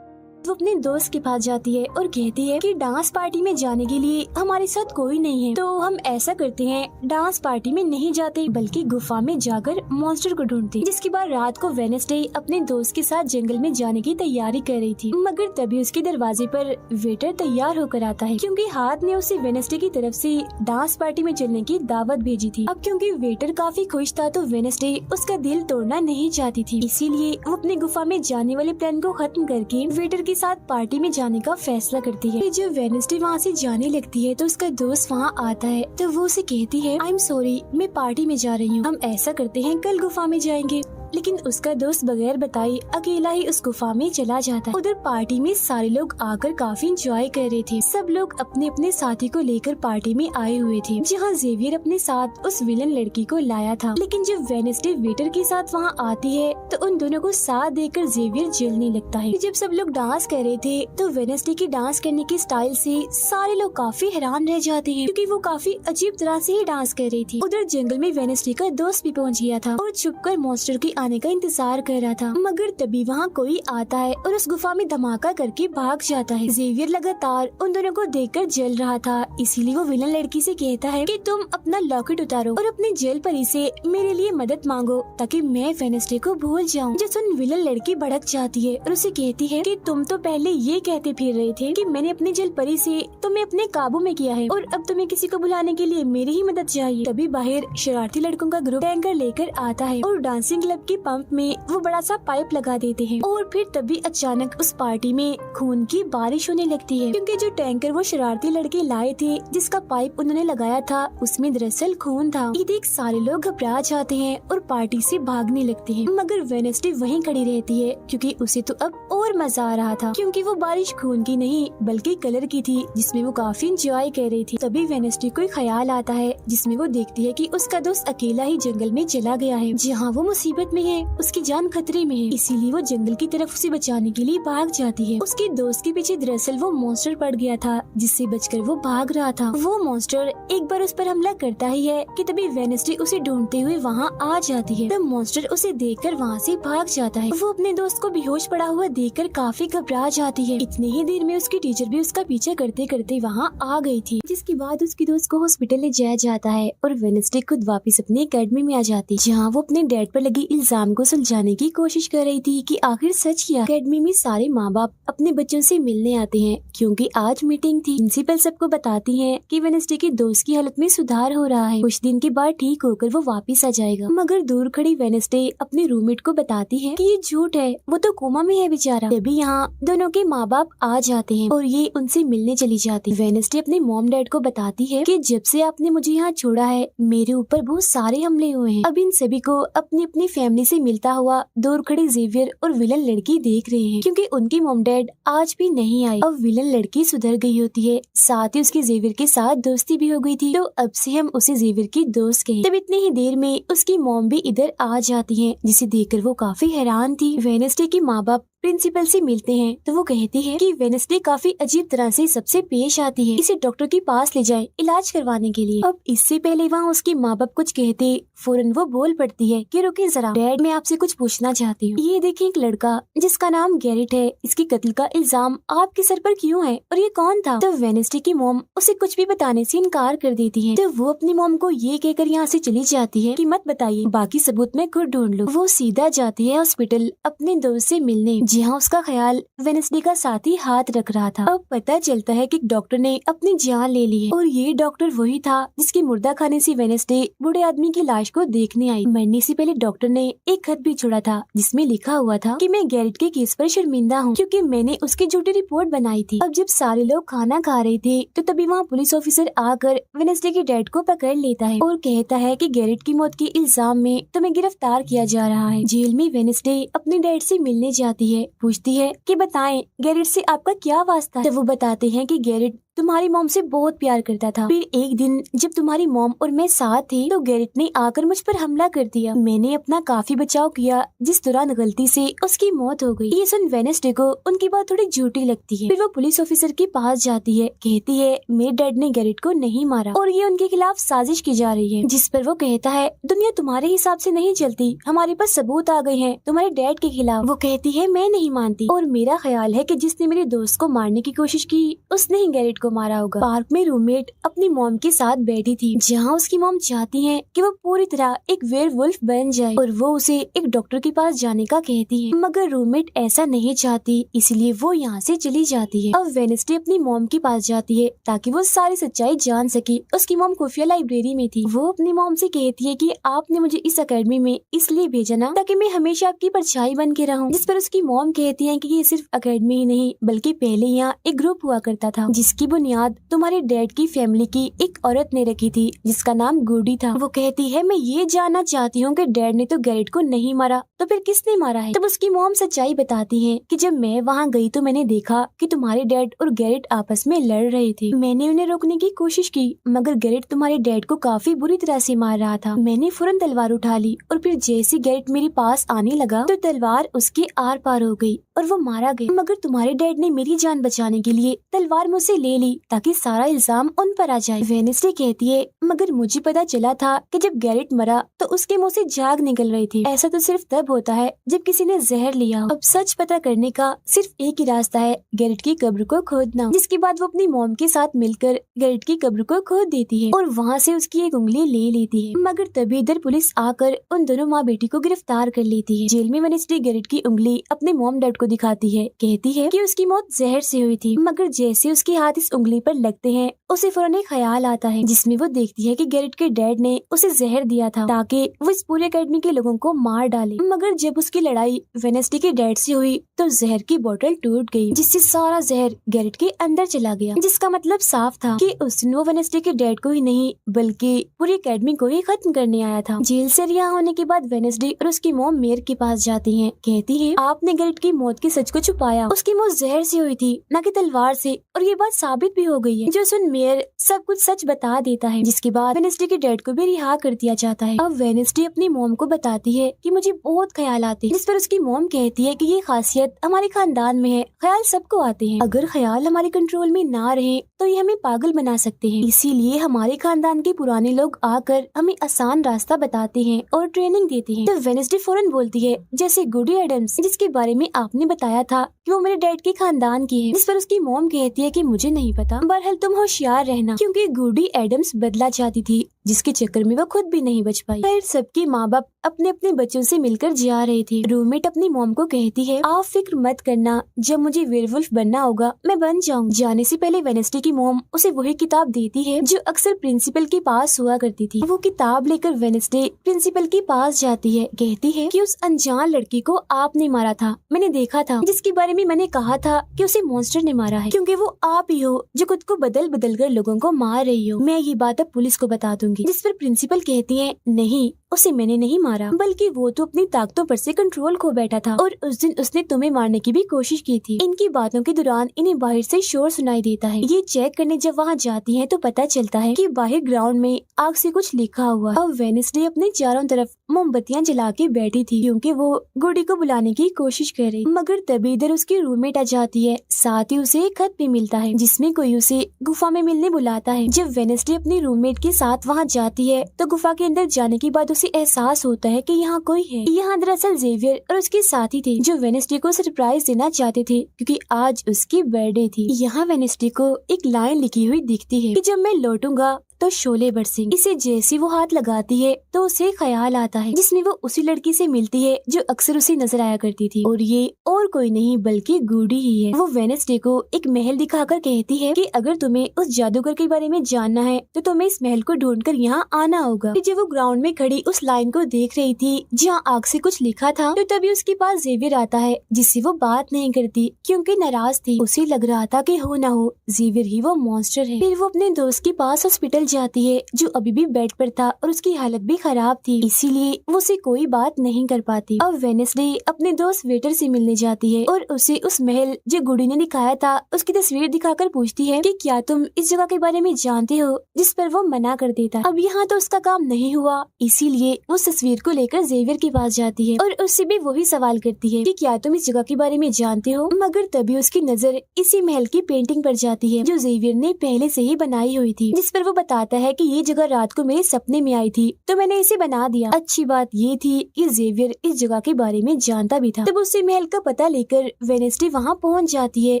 वो अपने दोस्त के पास जाती है और कहती है कि डांस पार्टी में जाने के लिए हमारे साथ कोई नहीं है, तो हम ऐसा करते हैं डांस पार्टी में नहीं जाते बल्कि गुफा में जाकर मॉन्स्टर को ढूंढते। जिसके बाद रात को वेडनेसडे अपने दोस्त के साथ जंगल में जाने की तैयारी कर रही थी, मगर तभी उसके दरवाजे पर वेटर तैयार होकर आता है क्योंकि हाथ ने उसे वेडनेसडे की तरफ से डांस पार्टी में चलने की दावत भेजी थी। अब क्योंकि वेटर काफी खुश था तो वेडनेसडे उसका दिल तोड़ना नहीं चाहती थी, इसीलिए वो अपने गुफा में जाने वाले प्लान को खत्म करके वेटर के साथ पार्टी में जाने का फैसला करती है। जब वेडनेसडे वहाँ से जाने लगती है तो उसका दोस्त वहाँ आता है तो वो उसे कहती है, आई एम सॉरी मैं पार्टी में जा रही हूँ, हम ऐसा करते हैं कल गुफा में जाएंगे। लेकिन उसका दोस्त बगैर बताए अकेला ही उस गुफा में चला जाता है। उधर पार्टी में सारे लोग आकर काफी एंजॉय कर रहे थे। सब लोग अपने अपने साथी को लेकर पार्टी में आए हुए थे, जहाँ जेवियर अपने साथ उस विलन लड़की को लाया था। लेकिन जब वेडनेसडे वेटर के साथ वहाँ आती है तो उन दोनों को साथ देखकर जेवियर जलने लगता है। जब सब लोग डांस कर रहे थे तो वेडनेसडे की डांस करने के स्टाइल से सारे लोग काफी हैरान रह जाते हैं क्योंकि वो काफी अजीब तरह से ही डांस कर रही थी। उधर जंगल में वेडनेसडे का दोस्त भी पहुँच गया था और छुपकर मॉन्स्टर की आने का इंतजार कर रहा था, मगर तभी वहाँ कोई आता है और उस गुफा में धमाका करके भाग जाता है। जेवियर लगातार उन दोनों को देखकर जल रहा था, इसीलिए वो विलन लड़की से कहता है कि तुम अपना लॉकेट उतारो और अपने जेल परी से मेरे लिए मदद मांगो ताकि मैं वेडनेसडे को भूल जाऊं। जो सुन विलन लड़की भड़क जाती है और उसे कहती है कि तुम तो पहले ये कहते फिर रहे थे कि मैंने अपने जेल परी से तुम्हें अपने काबू में किया है और अब तुम्हें किसी को बुलाने के लिए मेरी ही मदद चाहिए। तभी बाहर शरारती लड़कों का ग्रुप टैंकर लेकर आता है और डांसिंग क्लब के पंप में वो बड़ा सा पाइप लगा देते हैं और फिर तभी अचानक उस पार्टी में खून की बारिश होने लगती है क्योंकि जो टैंकर वो शरारती लड़के लाए थे जिसका पाइप उन्होंने लगाया था उसमें दरअसल खून था। ये देख सारे लोग घबरा जाते हैं और पार्टी से भागने लगते हैं, मगर वेडनेसडे वहीं खड़ी रहती है क्योंकि उसे तो अब और मजा आ रहा था क्योंकि वो बारिश खून की नहीं बल्कि कलर की थी जिसमें वो काफी एंजॉय कर रही थी। तभी वेडनेसडे को ख्याल आता है जिसमें वो देखती है कि उसका दोस्त अकेला ही जंगल में चला गया है जहाँ वो मुसीबत में है, उसकी जान खतरे में है, इसीलिए वो जंगल की तरफ उसे बचाने के लिए भाग जाती है। उसके दोस्त के पीछे दरअसल वो मॉन्स्टर पड़ गया था जिससे बचकर वो भाग रहा था। वो मॉन्स्टर एक बार उस पर हमला करता ही है कि तभी वेडनेसडे उसे ढूंढते हुए वहाँ आ जाती है। तब मॉन्स्टर उसे देखकर वहाँ से भाग जाता है। वो अपने दोस्त को बेहोश पड़ा हुआ देखकर काफी घबरा जाती है। इतनी ही देर में उसकी टीचर भी उसका पीछा करते करते वहाँ आ गई थी, जिसके बाद उसके दोस्त को हॉस्पिटल ले जाया जाता है और वेडनेसडे खुद वापस अपने एकेडमी में आ जाती है जहाँ वो अपने डैड पर लगी इल्जाम को सुलझाने की कोशिश कर रही थी कि आखिर सच क्या। अकेडमी में सारे माँ बाप अपने बच्चों से मिलने आते हैं क्योंकि आज मीटिंग थी। प्रिंसिपल सबको बताती है कि वेडनेसडे की दोस्त की हालत में सुधार हो रहा है, कुछ दिन के बाद ठीक होकर वो वापस आ जाएगा। मगर दूर खड़ी वेडनेसडे अपने रूममेट को बताती है कि ये झूठ है, वो तो कोमा में है बेचारा। तभी यहाँ दोनों के माँ बाप आ जाते हैं और ये उनसे मिलने चली जाती। वेडनेसडे अपने मॉम डैड को बताती है कि जब से आपने मुझे यहाँ छोड़ा है मेरे ऊपर बहुत सारे हमले हुए हैं। अब इन सभी को अपनी अपनी फैमिली से मिलता हुआ दूर खड़ी जेवियर और विलन लड़की देख रहे हैं क्योंकि उनकी मॉम डैड आज भी नहीं आए। अब विलन लड़की सुधर गई होती है, साथ ही उसकी जेवियर के साथ दोस्ती भी हो गई थी, तो अब से हम उसे जेवियर की दोस्त कहें। तब इतनी ही देर में उसकी मॉम भी इधर आ जाती है, जिसे देखकर वो काफी हैरान थी। वेडनेसडे के माँ बाप प्रिंसिपल से मिलते हैं तो वो कहती है कि वेडनेसडे काफी अजीब तरह से सबसे पेश आती है, इसे डॉक्टर के पास ले जाए इलाज करवाने के लिए। अब इससे पहले वहाँ उसके माँ बाप कुछ कहते फौरन वो बोल पड़ती है कि रुकिए जरा डैड, मैं आपसे कुछ पूछना चाहती हूँ। ये देखिए एक लड़का जिसका नाम गैरेट है, इसके कत्ल का इल्जाम आपके सर पर क्यों है और ये कौन था? तो वेडनेसडे की मॉम उसे कुछ भी बताने से इनकार कर देती है। तो वो अपनी मॉम को ये कहकर यहाँ से चली जाती है कि मत बताइए, बाकी सबूत मैं खुद ढूंढ लूँ। वो सीधा जाती है हॉस्पिटल अपने दोस्त से मिलने, जहाँ उसका ख्याल वेडनेसडे का साथी हाथ रख रहा था। अब पता चलता है कि डॉक्टर ने अपनी जान ले ली है और ये डॉक्टर वही था जिसके मुर्दा खाने से वेडनेसडे बूढ़े आदमी की लाश को देखने आई। मरने से पहले डॉक्टर ने एक खत भी छोड़ा था जिसमें लिखा हुआ था कि मैं गैरेट के केस पर शर्मिंदा हूँ क्योंकि मैंने उसकी झूठी रिपोर्ट बनाई थी। अब जब सारे लोग खाना खा रहे थे तो तभी वहाँ पुलिस ऑफिसर आकर वेडनेसडे के डैड को पकड़ लेता है और कहता है कि गैरेट की मौत के इल्जाम में तुम्हें गिरफ्तार किया जा रहा है। जेल में वेडनेसडे अपने डैड से मिलने जाती है, पूछती है कि बताएं गैरेट से आपका क्या वास्ता है। तो वो बताते हैं कि गैरेट तुम्हारी मॉम से बहुत प्यार करता था। फिर एक दिन जब तुम्हारी मॉम और मैं साथ थे तो गैरेट ने आकर मुझ पर हमला कर दिया। मैंने अपना काफी बचाव किया, जिस दौरान गलती से उसकी मौत हो गई। ये सुन वेडनेसडे को उनकी बात थोड़ी झूठी लगती है। फिर वो पुलिस ऑफिसर के पास जाती है, कहती है मेरे डैड ने गैरेट को नहीं मारा और ये उनके खिलाफ साजिश की जा रही है। जिस पर वो कहता है दुनिया तुम्हारे हिसाब से नहीं चलती, हमारे पास सबूत आ गए हैं तुम्हारे डैड के खिलाफ। वो कहती है मैं नहीं मानती और मेरा ख्याल है कि जिसने मेरे दोस्त को मारने की कोशिश की उसने ही गैरेट को मारा होगा। पार्क में रूममेट अपनी मॉम के साथ बैठी थी, जहाँ उसकी मॉम चाहती है कि वो पूरी तरह एक वेयरवुल्फ बन जाए और वो उसे एक डॉक्टर के पास जाने का कहती है, मगर रूममेट ऐसा नहीं चाहती, इसलिए वो यहाँ से चली जाती है। अब वेडनेसडे अपनी मॉम के पास जाती है ताकि वो सारी सच्चाई जान सके। उसकी मॉम खुफिया लाइब्रेरी में थी। वो अपनी मॉम से कहती है कि आपने मुझे इस अकेडमी में इसलिए भेजा ना ताकि मैं हमेशा आपकी परछाई बन के रहूं। जिस पर उसकी मॉम कहती है कि ये सिर्फ अकेडमी ही नहीं बल्कि पहले यहाँ एक ग्रुप हुआ करता था जिसकी बुनियाद तुम्हारे डैड की फैमिली की एक औरत ने रखी थी जिसका नाम गुडी था। वो कहती है मैं ये जानना चाहती हूँ कि डैड ने तो गैरेट को नहीं मारा तो फिर किसने मारा है। तब उसकी मॉम सच्चाई बताती है कि जब मैं वहाँ गई तो मैंने देखा कि तुम्हारे डैड और गैरेट आपस में लड़ रहे थे। मैंने उन्हें रोकने की कोशिश की मगर गैरेट तुम्हारे डैड को काफी बुरी तरह से मार रहा था। मैंने फौरन तलवार उठा ली और फिर जैसे गैरेट मेरे पास आने लगा तो तलवार उसके आर पार हो गई और वो मारा गया। मगर तुम्हारे डैड ने मेरी जान बचाने के लिए तलवार मुझसे ले ली ताकि सारा इल्जाम उन पर आ जाए। वेडनेसडे कहती है मगर मुझे पता चला था कि जब गैरेट मरा तो उसके मुंह से झाग निकल रही थी। ऐसा तो सिर्फ तब होता है जब किसी ने जहर लिया हो। अब सच पता करने का सिर्फ एक ही रास्ता है, गैरेट की कब्र को खोदना। जिसके बाद वो अपनी मॉम के साथ मिलकर गैरेट की कब्र को खोद देती है और वहाँ से उसकी एक उंगली ले लेती है। मगर तभी इधर पुलिस आकर उन दोनों माँ बेटी को गिरफ्तार कर लेती है। जेल में वेडनेसडे गैरेट की उंगली अपने मॉम डैड को दिखाती है, कहती है कि उसकी मौत जहर से हुई थी। मगर जैसे उसके हाथ इस उंगली पर लगते हैं उसे फौरन एक ख्याल आता है जिसमें वो देखती है कि गैरेट के डैड ने उसे जहर दिया था ताकि वो इस पूरे अकेडमी के लोगों को मार डाले। मगर जब उसकी लड़ाई वेडनेसडे के डैड से हुई तो जहर की बोतल टूट गई जिससे सारा जहर गैरेट के अंदर चला गया, जिसका मतलब साफ था कि उसने वो वेडनेसडे के डैड को ही नहीं बल्कि पूरी अकेडमी को ही खत्म करने आया था। जेल से रिहा होने के बाद वेडनेसडे और उसकी मॉम मेयर के पास जाती है, कहती है आपने गैरेट की मौत के सच को छुपाया, उसकी मौत जहर से हुई थी न कि तलवार से और ये बात साबित भी हो गई है। जो सुन मेयर सब कुछ सच बता देता है जिसके बाद वेडनेसडे के डैड को भी रिहा कर दिया जाता है। अब वेडनेसडे अपनी मॉम को बताती है कि मुझे बहुत ख्याल आते हैं, जिस पर उसकी मॉम कहती है कि ये खासियत हमारे खानदान में है, ख्याल सबको आते हैं, अगर ख्याल हमारे कंट्रोल में ना रहे तो ये हमें पागल बना सकते हैं, इसीलिए हमारे खानदान के पुराने लोग आकर हमें आसान रास्ता बताते हैं और ट्रेनिंग देते हैं। तो वेडनेसडे फौरन बोलती है जैसे गुडी एडम्स जिसके बारे में आपने बताया था कि वो मेरे डैड के खानदान की है, जिस पर उसकी मॉम कहती है कि मुझे नहीं पता, बहरहाल तुम होशियार रहना, क्योंकि गुडी एडम्स बदला चाहती थी जिसके चक्कर में वो खुद भी नहीं बच पाई। फिर सबके माँ बाप अपने अपने बच्चों से मिलकर जा रहे थे। रूममेट अपनी मॉम को कहती है, आप फिक्र मत करना, जब मुझे वेयरवुल्फ बनना होगा मैं बन जाऊँ। जाने से पहले वेडनेसडे की मॉम उसे वही किताब देती है जो अक्सर प्रिंसिपल के पास हुआ करती थी। वो किताब लेकर वेडनेसडे प्रिंसिपल के पास जाती है, कहती है कि उस अनजान लड़की को आपने मारा था, मैंने देखा था, जिसके बारे में मैंने कहा था कि उसे मॉन्स्टर ने मारा है, क्योंकि वो आप ही हो जो खुद को बदल बदल कर लोगों को मार रही हो। मैं ये बात अब पुलिस को बता दूंगी। जिस पर प्रिंसिपल कहती है, नहीं, उसे मैंने नहीं मारा, बल्कि वो तो अपनी ताकतों पर से कंट्रोल खो बैठा था और उस दिन उसने तुम्हें मारने की भी कोशिश की थी। इनकी बातों के दौरान इन्हें बाहर से शोर सुनाई देता है। ये चेक करने जब वहाँ जाती हैं तो पता चलता है कि बाहर ग्राउंड में आग से कुछ लिखा हुआ है। अब वेडनेसडे अपने चारों तरफ मोमबत्तियां जला के बैठी थी क्योंकि वो गुडी को बुलाने की कोशिश कर रही, मगर तभी इधर उसकी रूममेट आ जाती है। साथ ही उसे एक खत भी मिलता है जिसमें कोई उसे गुफा में मिलने बुलाता है। जब वेडनेसडे अपनी रूममेट के साथ वहाँ जाती है तो गुफा के अंदर जाने के बाद उसे एहसास होता है कि यहाँ कोई है। यहाँ दरअसल जेवियर और उसके साथी थे जो वेडनेसडे को सरप्राइज देना चाहते थे क्योंकि आज उसकी बर्थडे थी। यहाँ वेडनेसडे को एक लाइन लिखी हुई दिखती है कि जब मैं लौटूंगा तो शोले बरसेंगे। इसे जैसी वो हाथ लगाती है तो उसे ख्याल आता है जिसमें वो उसी लड़की से मिलती है जो अक्सर उसे नजर आया करती थी, और ये और कोई नहीं बल्कि गुडी ही है। वो वेडनेसडे को एक महल दिखाकर कहती है कि अगर तुम्हें उस जादूगर के बारे में जानना है तो तुम्हें इस महल को ढूंढकर यहाँ आना होगा। जब वो ग्राउंड में खड़ी उस लाइन को देख रही थी जहाँ आग से कुछ लिखा था तो तभी उसके पास जेवियर आता है जिससे वो बात नहीं करती क्योंकि नाराज थी। उसे लग रहा था कि हो ना हो जेवियर ही वो मॉन्स्टर है। फिर वो अपने दोस्त के पास हॉस्पिटल जाती है जो अभी भी बेड पर था और उसकी हालत भी खराब थी, इसीलिए वो उसे कोई बात नहीं कर पाती। अब वेडनेसडे अपने दोस्त वेटर से मिलने जाती है और उसे उस महल जो गुडी ने दिखाया था उसकी तस्वीर दिखाकर पूछती है कि क्या तुम इस जगह के बारे में जानते हो, जिस पर वो मना कर देता। अब यहाँ तो उसका काम नहीं हुआ, इसीलिए वो उस तस्वीर को लेकर जेवियर के पास जाती है और उससे भी वही सवाल करती है कि क्या तुम इस जगह के बारे में जानते हो, मगर तभी उसकी नजर इसी महल की पेंटिंग पर जाती है जो जेवियर ने पहले से ही बनाई हुई थी, जिस पर वो बताता है कि ये जगह रात को मेरे सपने में आई थी तो मैंने इसे बना दिया। अच्छी बात ये थी कि जेवियर इस जगह के बारे में जानता भी था। तब उसे महल का पता लेकर वेडनेसडे वहाँ पहुँच जाती है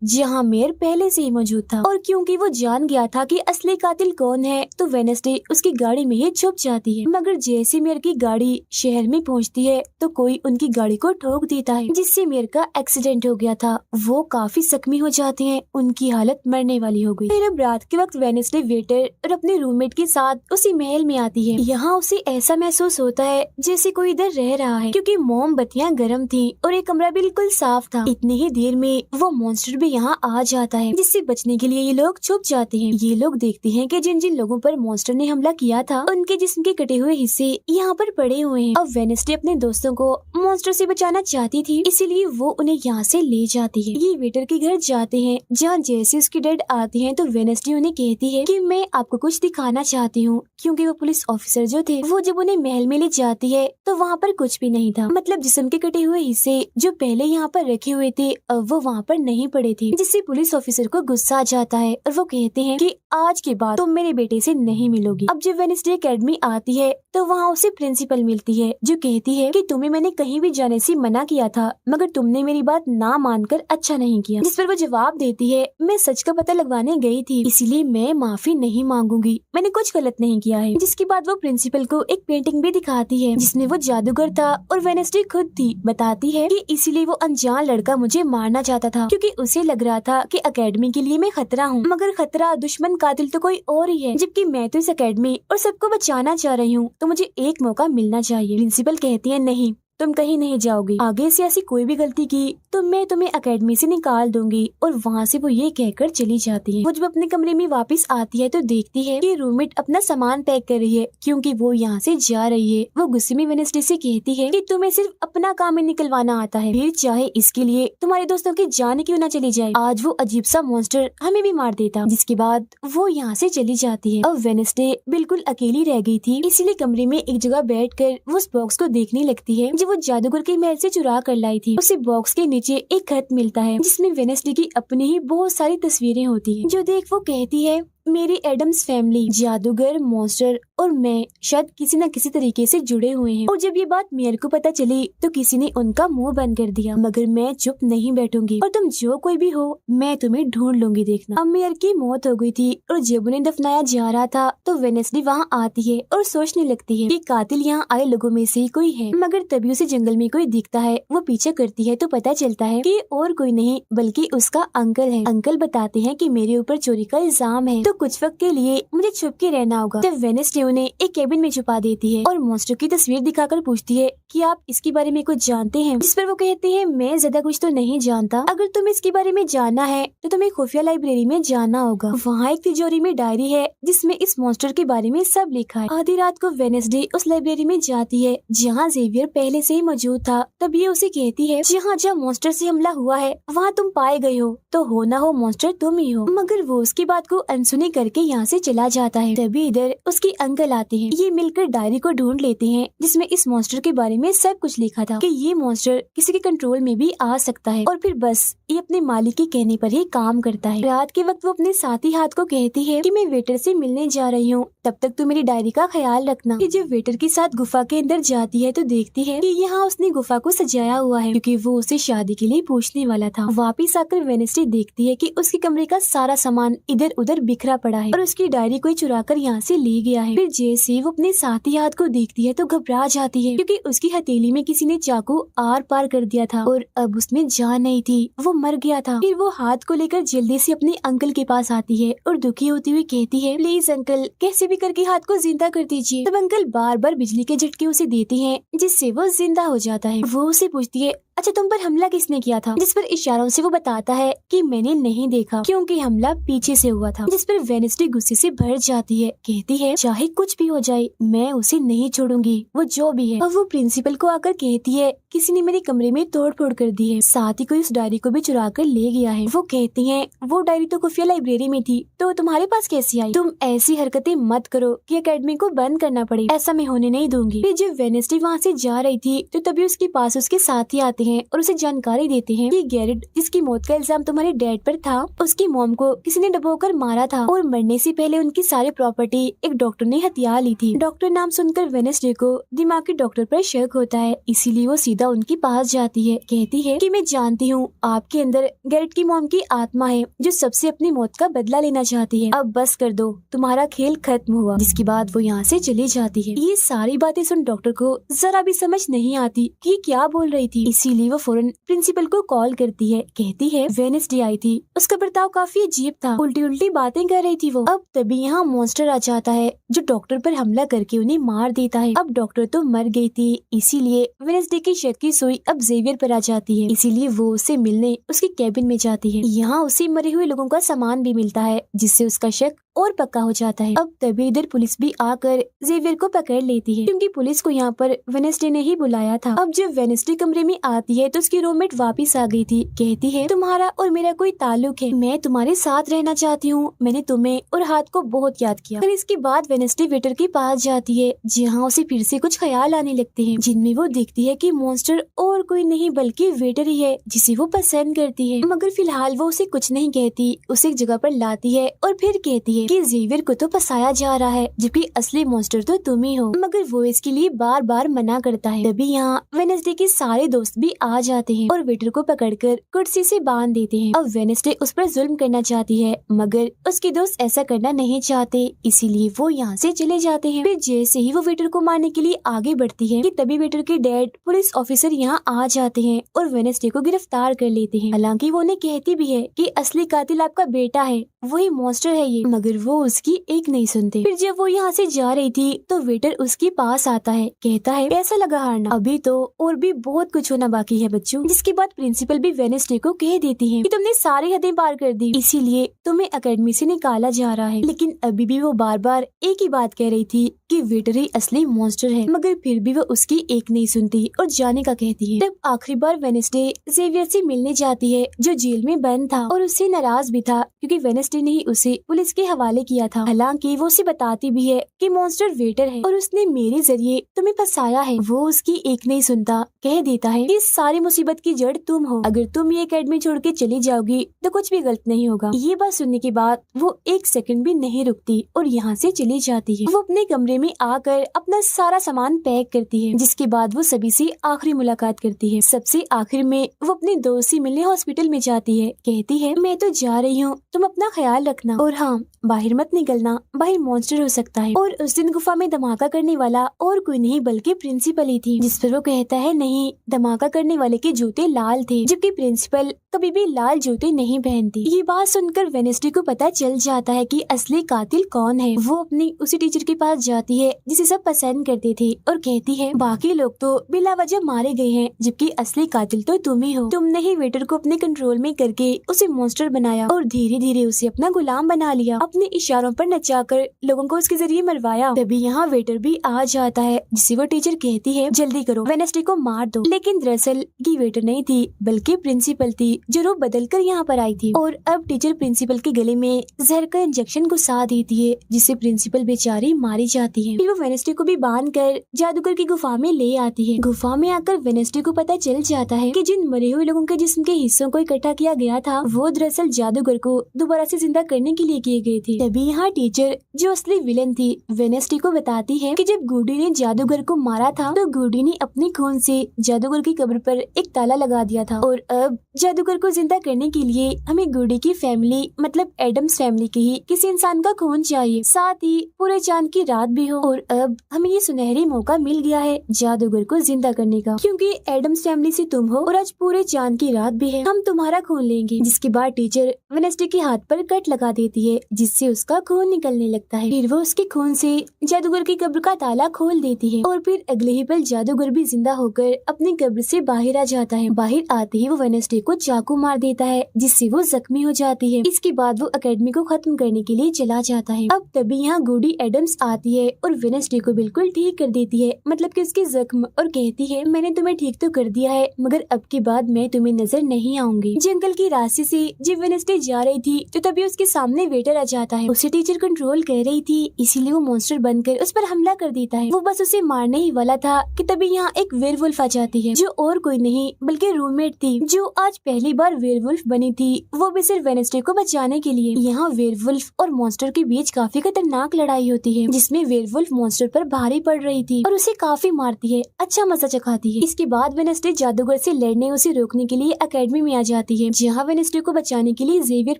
जहाँ मेयर पहले से ही मौजूद था, और क्योंकि वो जान गया था कि असली कातिल कौन है तो वेडनेसडे उसकी गाड़ी में ही छुप जाती है। मगर जैसे मेयर की गाड़ी शहर में पहुँचती है तो कोई उनकी गाड़ी को ठोक देता है जिससे मेयर का एक्सीडेंट हो गया था। वो काफी जख्मी हो जाते हैं, उनकी हालत मरने वाली हो गई। फिर अब रात के वक्त वेडनेसडे वेटर और अपने रूममेट के साथ उसी महल में आती है। यहाँ उसे ऐसा महसूस होता है जैसे कोई इधर रह रहा है क्योंकि मोमबत्तियां गर्म थी और ये कमरा बिल्कुल साफ था। इतनी ही देर में वो मॉन्स्टर भी यहाँ आ जाता है जिससे बचने के लिए ये लोग छुप जाते हैं। ये लोग देखते हैं कि जिन जिन लोगों पर मॉन्स्टर ने हमला किया था उनके जिस्म के कटे हुए हिस्से यहाँ पर पड़े हुए हैं। अब वेडनेसडे अपने दोस्तों को मॉन्स्टर से बचाना चाहती थी, इसीलिए वो उन्हें यहाँ से ले जाती है। ये वेटर के घर जाते हैं जहाँ जैसे उसके डैड आते हैं तो वेडनेसडे उन्हें कहती है कि मैं आपको कुछ दिखाना चाहती हूँ, क्योंकि वो पुलिस ऑफिसर जो थे वो जब उन्हें महल में ले जाती है तो वहाँ पर कुछ भी नहीं था, मतलब जिस्म के कटे हुए हिस्से जो पहले यहाँ पर रखे हुए थे अब वो वहाँ पर नहीं पड़े थे, जिससे पुलिस ऑफिसर को गुस्सा आ जाता है और वो कहते हैं कि आज के बाद तुम मेरे बेटे से नहीं मिलोगी। अब जब वेडनेसडे एकेडमी आती है तो वहाँ उसे प्रिंसिपल मिलती है जो कहती है कि तुम्हें मैंने कहीं भी जाने से मना किया था मगर तुमने मेरी बात ना मानकर अच्छा नहीं किया। जिस पर वो जवाब देती है, मैं सच का पता लगवाने गई थी इसीलिए मैं माफी नहीं मांगूंगी, मैंने कुछ गलत नहीं किया है। जिसके बाद वो प्रिंसिपल को एक पेंटिंग भी दिखाती है जिसमें वो जादूगर था और वेडनेसडे खुद थी। बताती है कि इसीलिए वो अनजान लड़का मुझे मारना चाहता था क्योंकि उसे लग रहा था कि एकेडमी के लिए मैं खतरा हूँ, मगर खतरा दुश्मन कातिल तो कोई और ही है, जबकि मैं तो इस एकेडमी और सबको बचाना चाह रही हूँ तो मुझे एक मौका मिलना चाहिए। प्रिंसिपल कहती है, नहीं तुम कहीं नहीं जाओगी, आगे से ऐसी कोई भी गलती की तो मैं तुम्हें एकेडमी से निकाल दूंगी। और वहाँ से वो ये कहकर चली जाती है। वो जब अपने कमरे में वापस आती है तो देखती है कि रूममेट अपना सामान पैक कर रही है क्योंकि वो यहाँ से जा रही है। वो गुस्से में वेडनेसडे से कहती है कि तुम्हें सिर्फ अपना काम ही निकलवाना आता है, फिर चाहे इसके लिए तुम्हारे दोस्तों की जान क्यों न चली जाए, आज वो अजीब सा मॉन्स्टर हमें भी मार देता। जिसके बाद वो यहाँ से चली जाती है। अब वेडनेसडे बिल्कुल अकेली रह गई थी, इसीलिए कमरे में एक जगह बैठकर वो उस बॉक्स को देखने लगती है जो वो जादूगर के महल से चुरा कर लाई थी। उसे बॉक्स के नीचे एक खत मिलता है जिसमें वेडनेसडे की अपनी ही बहुत सारी तस्वीरें होती हैं, जो देख वो कहती है मेरी एडम्स फैमिली, जादूगर, मॉन्स्टर और मैं शायद किसी न किसी तरीके से जुड़े हुए हैं। और जब ये बात मेयर को पता चली तो किसी ने उनका मुंह बंद कर दिया, मगर मैं चुप नहीं बैठूंगी और तुम जो कोई भी हो मैं तुम्हें ढूंढ लूंगी, देखना। अब मेयर की मौत हो गई थी और जब उन्हें दफनाया जा रहा था तो वेनेसडे वहाँ आती है और सोचने लगती है कि कातिल यहाँ आए लोगों में से ही कोई है, मगर तभी उसे जंगल में कोई दिखता है। वो पीछे करती है तो पता चलता है कि और कोई नहीं बल्कि उसका अंकल है। अंकल बताते हैं कि मेरे ऊपर चोरी का इल्जाम है तो कुछ वक्त के लिए मुझे छुप के रहना होगा। तब वेनेसडे उन्हें एक केबिन में छुपा देती है और मॉन्स्टर की तस्वीर दिखाकर पूछती है कि आप इसके बारे में कुछ जानते हैं, जिस पर वो कहते हैं मैं ज्यादा कुछ तो नहीं जानता, अगर तुम्हें इसके बारे में जानना है तो तुम्हें खुफिया लाइब्रेरी में जाना होगा। वहाँ एक तिजोरी में डायरी है जिसमें इस मॉन्स्टर के बारे में सब लिखा है। आधी रात को वेनेसडे उस लाइब्रेरी में जाती है जहाँ जेवियर पहले से ही मौजूद था। तब ये उसे कहती है जहाँ जहाँ मॉन्स्टर से हमला हुआ है वहाँ तुम पाए गए हो तो हो ना हो मॉन्स्टर तुम ही हो, मगर वो उसकी बात को अनसुनी करके यहाँ से चला जाता है। तभी इधर उसके अंकल आते हैं। ये मिलकर डायरी को ढूंढ लेते हैं जिसमें इस मॉन्स्टर के बारे में सब कुछ लिखा था कि ये मॉन्स्टर किसी के कंट्रोल में भी आ सकता है और फिर बस ये अपने मालिक के कहने पर ही काम करता है। रात के वक्त वो अपने साथी हाथ को कहती है कि मैं वेटर से मिलने जा रही हूँ, तब तक तू मेरी डायरी का ख्याल रखना। कि जब वेटर के साथ गुफा के अंदर जाती है तो देखती है कि यहाँ उसने गुफा को सजाया हुआ है क्योंकि वो उसे शादी के लिए पूछने वाला था। वापिस आकर वेनेसडे देखती है कि उसके कमरे का सारा सामान इधर उधर बिखरा पड़ा है और उसकी डायरी कोई चुरा कर यहाँ से ले गया है। फिर जैसे वो अपने साथी हाथ को देखती है तो घबरा जाती है क्योंकि उसकी हथेली में किसी ने चाकू आर पार कर दिया था और अब उसमें जान नहीं थी, वो मर गया था। फिर वो हाथ को लेकर जल्दी से अपने अंकल के पास आती है और दुखी होती हुई कहती है प्लीज अंकल कैसे भी करके हाथ को जिंदा कर दीजिए। तब अंकल बार बार बिजली के झटके उसे देते हैं जिससे वो जिंदा हो जाता है। वो उसे पूछती है अच्छा तुम पर हमला किसने किया था, जिस पर इशारों से वो बताता है कि मैंने नहीं देखा क्योंकि हमला पीछे से हुआ था। जिस पर वेनेसडे गुस्से से भर जाती है, कहती है चाहे कुछ भी हो जाए मैं उसे नहीं छोड़ूंगी, वो जो भी है। और वो प्रिंसिपल को आकर कहती है किसी ने मेरे कमरे में तोड़फोड़ कर दी है, साथ ही कोई उस डायरी को भी चुरा कर ले गया है। वो कहती है वो डायरी तो खुफिया लाइब्रेरी में थी तो तुम्हारे पास कैसी आई, तुम ऐसी हरकतें मत करो कि एकेडमी को बंद करना पड़े, ऐसा मैं होने नहीं दूंगी। फिर जब वेनेसडे वहाँ से जा रही थी तो तभी उसके पास उसके साथी आते हैं और उसे जानकारी देते हैं कि गैरेट जिसकी मौत का इल्जाम तुम्हारे डैड पर था उसकी मॉम को किसी ने डुबोकर मारा था और मरने से पहले उनकी सारी प्रॉपर्टी एक डॉक्टर ने हथिया ली थी। डॉक्टर नाम सुनकर वेनेसडे को दिमागी डॉक्टर पर शक होता है, इसीलिए वो सीधा उनके पास जाती है। कहती है कि मैं जानती हूँ आपके अंदर गैरेट की मॉम की आत्मा है जो सबसे अपनी मौत का बदला लेना चाहती है, अब बस कर दो तुम्हारा खेल खत्म हुआ। जिसके बाद वो यहाँ से चली जाती है। ये सारी बातें सुन डॉक्टर को जरा भी समझ नहीं आती कि क्या बोल रही थी, इसीलिए वो फौरन प्रिंसिपल को कॉल करती है। कहती है वेनेसडे आई थी, उसका बर्ताव काफी अजीब था, उल्टी उल्टी बातें कर रही थी वो। अब तभी यहाँ मॉन्स्टर आ जाता है जो डॉक्टर पर हमला करके उन्हें मार देता है। अब डॉक्टर तो मर गई थी, इसीलिए वेनेसडे की शक की सुई अब जेवियर पर आ जाती है, इसीलिए वो उससे मिलने उसके कैबिन में जाती है। यहाँ उसे मरे हुए लोगों का सामान भी मिलता है जिससे उसका शक और पक्का हो जाता है। अब तभी इधर पुलिस भी आकर जेवियर को पकड़ लेती है क्योंकि पुलिस को यहाँ पर वेनेसडे ने ही बुलाया था। अब जब वेनेसडे कमरे में आती है तो उसकी रूममेट वापस आ गई थी। कहती है तुम्हारा और मेरा कोई ताल्लुक है, मैं तुम्हारे साथ रहना चाहती हूँ, मैंने तुम्हें और हाथ को बहुत याद किया। फिर इसके बाद वेनेसडे वेटर के पास जाती है जहाँ उसे फिर से कुछ ख्याल आने लगते हैं जिनमें वो देखती है कि मॉन्स्टर और कोई नहीं बल्कि वेटर ही है जिसे वो पसंद करती है। मगर फिलहाल वो उसे कुछ नहीं कहती, उसे एक जगह पर लाती है और फिर कहती है कि जेवियर को तो फंसाया जा रहा है जबकि असली मॉन्स्टर तो तुम ही हो, मगर वो इसके लिए बार बार मना करता है। तभी यहाँ वेनेसडे के सारे दोस्त भी आ जाते हैं और वेटर को पकड़कर कुर्सी से बांध देते हैं। अब वेनेसडे उस पर जुल्म करना चाहती है मगर उसके दोस्त ऐसा करना नहीं चाहते, इसीलिए वो यहाँ से चले जाते हैं। फिर जैसे ही वो वेटर को मारने के लिए आगे बढ़ती है कि तभी वेटर के डैड पुलिस ऑफिसर यहाँ आ जाते हैं और वेनेसडे को गिरफ्तार कर लेते हैं। हालांकि वो उन्हें कहती भी है कि असली कातिल आपका बेटा है, वही मॉन्स्टर है ये, मगर वो उसकी एक नहीं सुनते। फिर जब वो यहाँ से जा रही थी तो वेटर उसके पास आता है, कहता है कैसा लगा हारना, अभी तो और भी बहुत कुछ होना बाकी है बच्चों। जिसके बाद प्रिंसिपल भी वेनेसडे को कह देती है कि तुमने सारी हदें पार कर दी, इसीलिए तुम्हें एकेडमी से निकाला जा रहा है। लेकिन अभी भी वो बार बार एक ही बात कह रही थी कि वेटर ही असली मॉन्स्टर है, मगर फिर भी वो उसकी एक नहीं सुनती और जाने का कहती है। तब आखिरी बार वेडनेसडे जेवियर से मिलने जाती है जो जेल में बंद था और उससे नाराज भी था क्योंकि वेडनेसडे ने ही उसे पुलिस के हवाले किया था। हालांकि वो उसे बताती भी है कि मॉन्स्टर वेटर है और उसने मेरे जरिए तुम्हें फंसाया है। वो उसकी एक नहीं सुनता, कह देता है कि सारी मुसीबत की जड़ तुम हो, अगर तुम ये एकेडमी छोड़ के चली जाओगी तो कुछ भी गलत नहीं होगा। ये बात सुनने के बाद वो एक सेकंड भी नहीं रुकती और यहाँ से चली जाती है। वो अपने कमरे में आकर अपना सारा सामान पैक करती है, जिसके बाद वो सभी से आखिरी मुलाकात करती है। सबसे आखिर में वो अपने दोस्त से मिलने हॉस्पिटल में जाती है, कहती है मैं तो जा रही हूँ, तुम अपना ख्याल रखना और हाँ बाहर मत निकलना, बाहर मॉन्स्टर हो सकता है। और उस दिन गुफा में धमाका करने वाला और कोई नहीं बल्कि प्रिंसिपल ही थी, जिस पर वो कहता है नहीं, धमाका करने वाले के जूते लाल थे, जबकि प्रिंसिपल कभी भी लाल जूते नहीं पहनती। ये बात सुनकर वेडनेसडे को पता चल जाता है कि असली कातिल कौन है। वो अपनी उसी टीचर के पास जाती है जिसे सब पसंद करते थे और कहती है बाकी लोग तो बिला वजह मारे गए हैं, जबकि असली कातिल तो तुम ही हो। तुमने ही वेटर को अपने कंट्रोल में करके उसे मॉन्स्टर बनाया और धीरे धीरे उसे अपना गुलाम बना लिया, अपने इशारों पर नचाकर लोगों को उसके जरिए मरवाया। तभी यहाँ वेटर भी आ जाता है, जिसे वो टीचर कहती है जल्दी करो, वेडनेसडे को मार दो। लेकिन दरअसल ये वेटर नहीं थी बल्कि प्रिंसिपल थी जो रूप बदल कर यहाँ पर आई थी। और अब टीचर प्रिंसिपल के गले में जहर का इंजेक्शन घुसा देती है, जिससे प्रिंसिपल बेचारी मारी जाती है। फिर वो वेडनेसडे को भी बांध कर जादूगर की गुफा में ले आती है। गुफा में आकर वेडनेसडे को पता चल जाता है कि जिन मरे हुए लोगों के जिस्म के हिस्सों को इकट्ठा किया गया था वो दरअसल जादूगर को दोबारा से जिंदा करने के लिए किए गए थे। तभी यहाँ टीचर जो असली विलन थी वेडनेसडे को बताती है कि जब गुडी ने जादूगर को मारा था तो गुडी ने अपने खून से जादूगर की कब्र पर एक ताला लगा दिया था और अब जादूगर को जिंदा करने के लिए हमें गुडी की फैमिली मतलब एडम्स फैमिली के ही किसी इंसान का खून चाहिए, साथ ही पूरे चांद की रात भी हो। और अब हमें ये सुनहरी मौका मिल गया है जादूगर को जिंदा करने का, क्योंकि एडम्स फैमिली से तुम हो और आज पूरे चांद की रात भी है, हम तुम्हारा खून लेंगे। जिसके बाद टीचर वेडनेसडे के हाथ पर कट लगा देती है, जिससे उसका खून निकलने लगता है। फिर वो उसके खून से जादूगर की कब्र का ताला खोल देती है और फिर अगले ही पल जादूगर भी जिंदा होकर अपनी कब्र से बाहर आ जाता है। बाहर आते ही वो वेडनेसडे को चाकू मार देता है, जिससे वो जख्मी हो जाती है। इसके बाद वो एकेडमी को खत्म करने के लिए चला जाता है। अब तभी यहाँ गुडी एडम्स आती है और वेडनेसडे को बिल्कुल ठीक कर देती है, मतलब कि उसके जख्म, और कहती है मैंने तुम्हें ठीक तो कर दिया है मगर अब के बाद मैं तुम्हें नजर नहीं आऊंगी। जंगल की रास्ते से जब वेडनेसडे जा रही थी तो तभी उसके सामने वेटर आ जाता है। उसे टीचर कंट्रोल कर रही थी, इसीलिए वो मॉन्स्टर बनकर उस पर हमला कर देता है। वो बस उसे मारने ही वाला था कि तभी यहाँ एक वेयरवुल्फ आ जाती है, जो और कोई नहीं बल्कि रूममेट थी, जो आज पहली बार वेयरवुल्फ बनी थी, वो भी सिर्फ वेडनेसडे को बचाने के लिए। यहाँ वेयरवुल्फ और मॉन्स्टर के बीच काफी खतरनाक लड़ाई होती है, जिसमें वेयरवुल्फ मॉन्स्टर पर भारी पड़ रही थी और उसे काफी मारती है, अच्छा मजा चखाती है। इसके बाद वेडनेसडे जादूगर से लड़ने उसे रोकने के लिए एकेडमी में आ जाती है, जहाँ वेडनेसडे को बचाने के लिए जेवियर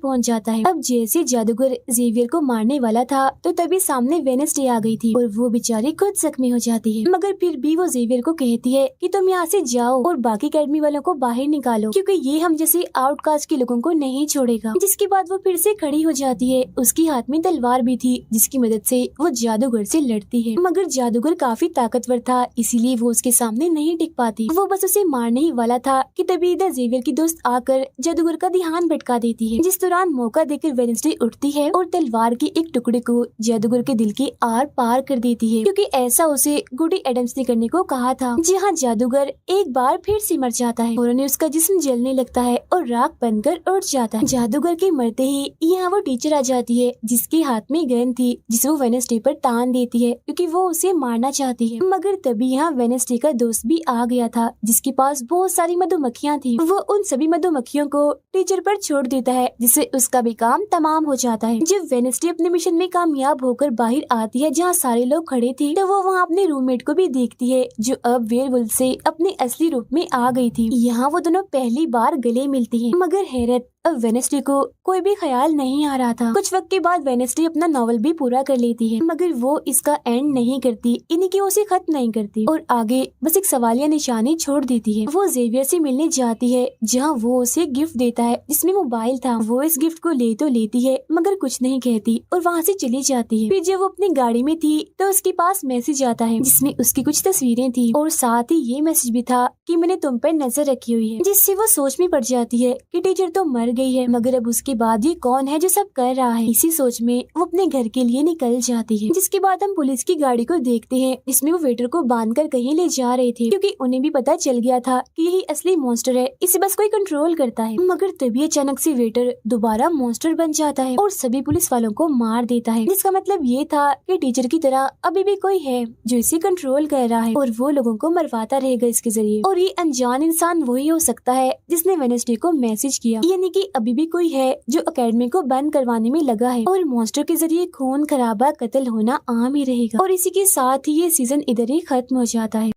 पहुँच जाता है। अब जैसे जादूगर जेवियर को मारने वाला था तो तभी सामने वेडनेसडे आ गई थी और वो बेचारी खुद जख्मी हो जाती है, मगर फिर भी वो जेवियर को कहती है कि तुम यहाँ से जाओ और बाकी एकेडमी वालों को बाहर निकालो, क्योंकि ये हम जैसे आउटकास्ट के लोगों को नहीं छोड़ेगा। जिसके बाद वो फिर से खड़ी हो जाती है, उसकी हाथ में तलवार भी थी, जिसकी मदद से वो जादूगर से लड़ती है, मगर जादूगर काफी ताकतवर था, इसीलिए वो उसके सामने नहीं टिक पाती। वो बस उसे मारने ही वाला था कि तभी इधर जेवियर की दोस्त आकर जादूगर का ध्यान भटका देती है, जिस दौरान मौका देकर वेडनेसडे उठती है और तलवार के एक टुकड़े को जादूगर के दिल के आर पार कर देती है, क्योंकि ऐसा उसे गुडी एडम्स ने करने को कहा था। जहाँ जादूगर एक बार फिर से मर जाता है और उन्हें उसका जिस्म जलने लगता है और राख बनकर उड़ जाता है। जादूगर के मरते ही यहाँ वो टीचर आ जाती है, जिसके हाथ में गन थी, जिसे वो वेडनेसडे पर तान देती है क्योंकि वो उसे मारना चाहती है। मगर तभी यहाँ वेडनेसडे का दोस्त भी आ गया था, जिसके पास बहुत सारी मधुमक्खियाँ थी। वो उन सभी मधुमक्खियों को टीचर पर छोड़ देता है, जिससे उसका भी काम तमाम हो जाता है। जब वेडनेसडे अपने मिशन में कामयाब होकर बाहर आती है जहाँ सारे लोग खड़े थे, तो वो वहाँ अपने रूममेट को भी देखती है, जो अब वेयरवुल्फ से अपने असली रूप में आ गई थी। यहाँ वो दोनों पहली बार गले मिलती हैं, मगर हैरत अब वेडनेसडे को कोई भी ख्याल नहीं आ रहा था। कुछ वक्त के बाद वेडनेसडे अपना नॉवल भी पूरा कर लेती है, मगर वो इसका एंड नहीं करती, इन्हीं की उसे खत्म नहीं करती और आगे बस एक सवालिया निशानी छोड़ देती है। वो जेवियर से मिलने जाती है, जहाँ वो उसे गिफ्ट देता है जिसमें मोबाइल था। वो इस गिफ्ट को ले तो लेती है मगर कुछ नहीं कहती और वहाँ से चली जाती है। फिर जब वो अपनी गाड़ी में थी तो उसके पास मैसेज आता है, जिसमें उसकी कुछ तस्वीरें थी और साथ ही ये मैसेज भी था कि मैंने तुम पर नजर रखी हुई है, जिससे वो सोच में पड़ जाती है कि टीचर तो मर गई है, मगर अब उसके बाद ये कौन है जो सब कर रहा है। इसी सोच में वो अपने घर के लिए निकल जाती है, जिसके बाद हम पुलिस की गाड़ी को देखते हैं, जिसमें वो वेटर को बांधकर कहीं ले जा रहे थे, क्योंकि उन्हें भी पता चल गया था कि यही असली मॉन्स्टर है, इसे बस कोई कंट्रोल करता है। मगर तभी अचानक से वेटर दोबारा मॉन्स्टर बन जाता है और सभी पुलिस वालों को मार देता है, जिसका मतलब ये था कि टीचर की तरह अभी भी कोई है जो इसे कंट्रोल कर रहा है और वो लोगों को मरवाता रहेगा इसके जरिए। और ये अनजान इंसान वही हो सकता है जिसने वेडनेसडे को मैसेज किया, यानी कि अभी भी कोई है जो एकेडमी को बंद करवाने में लगा है और मॉन्स्टर के जरिए खून खराबा कत्ल होना आम ही रहेगा। और इसी के साथ ही ये सीजन इधर ही खत्म हो जाता है।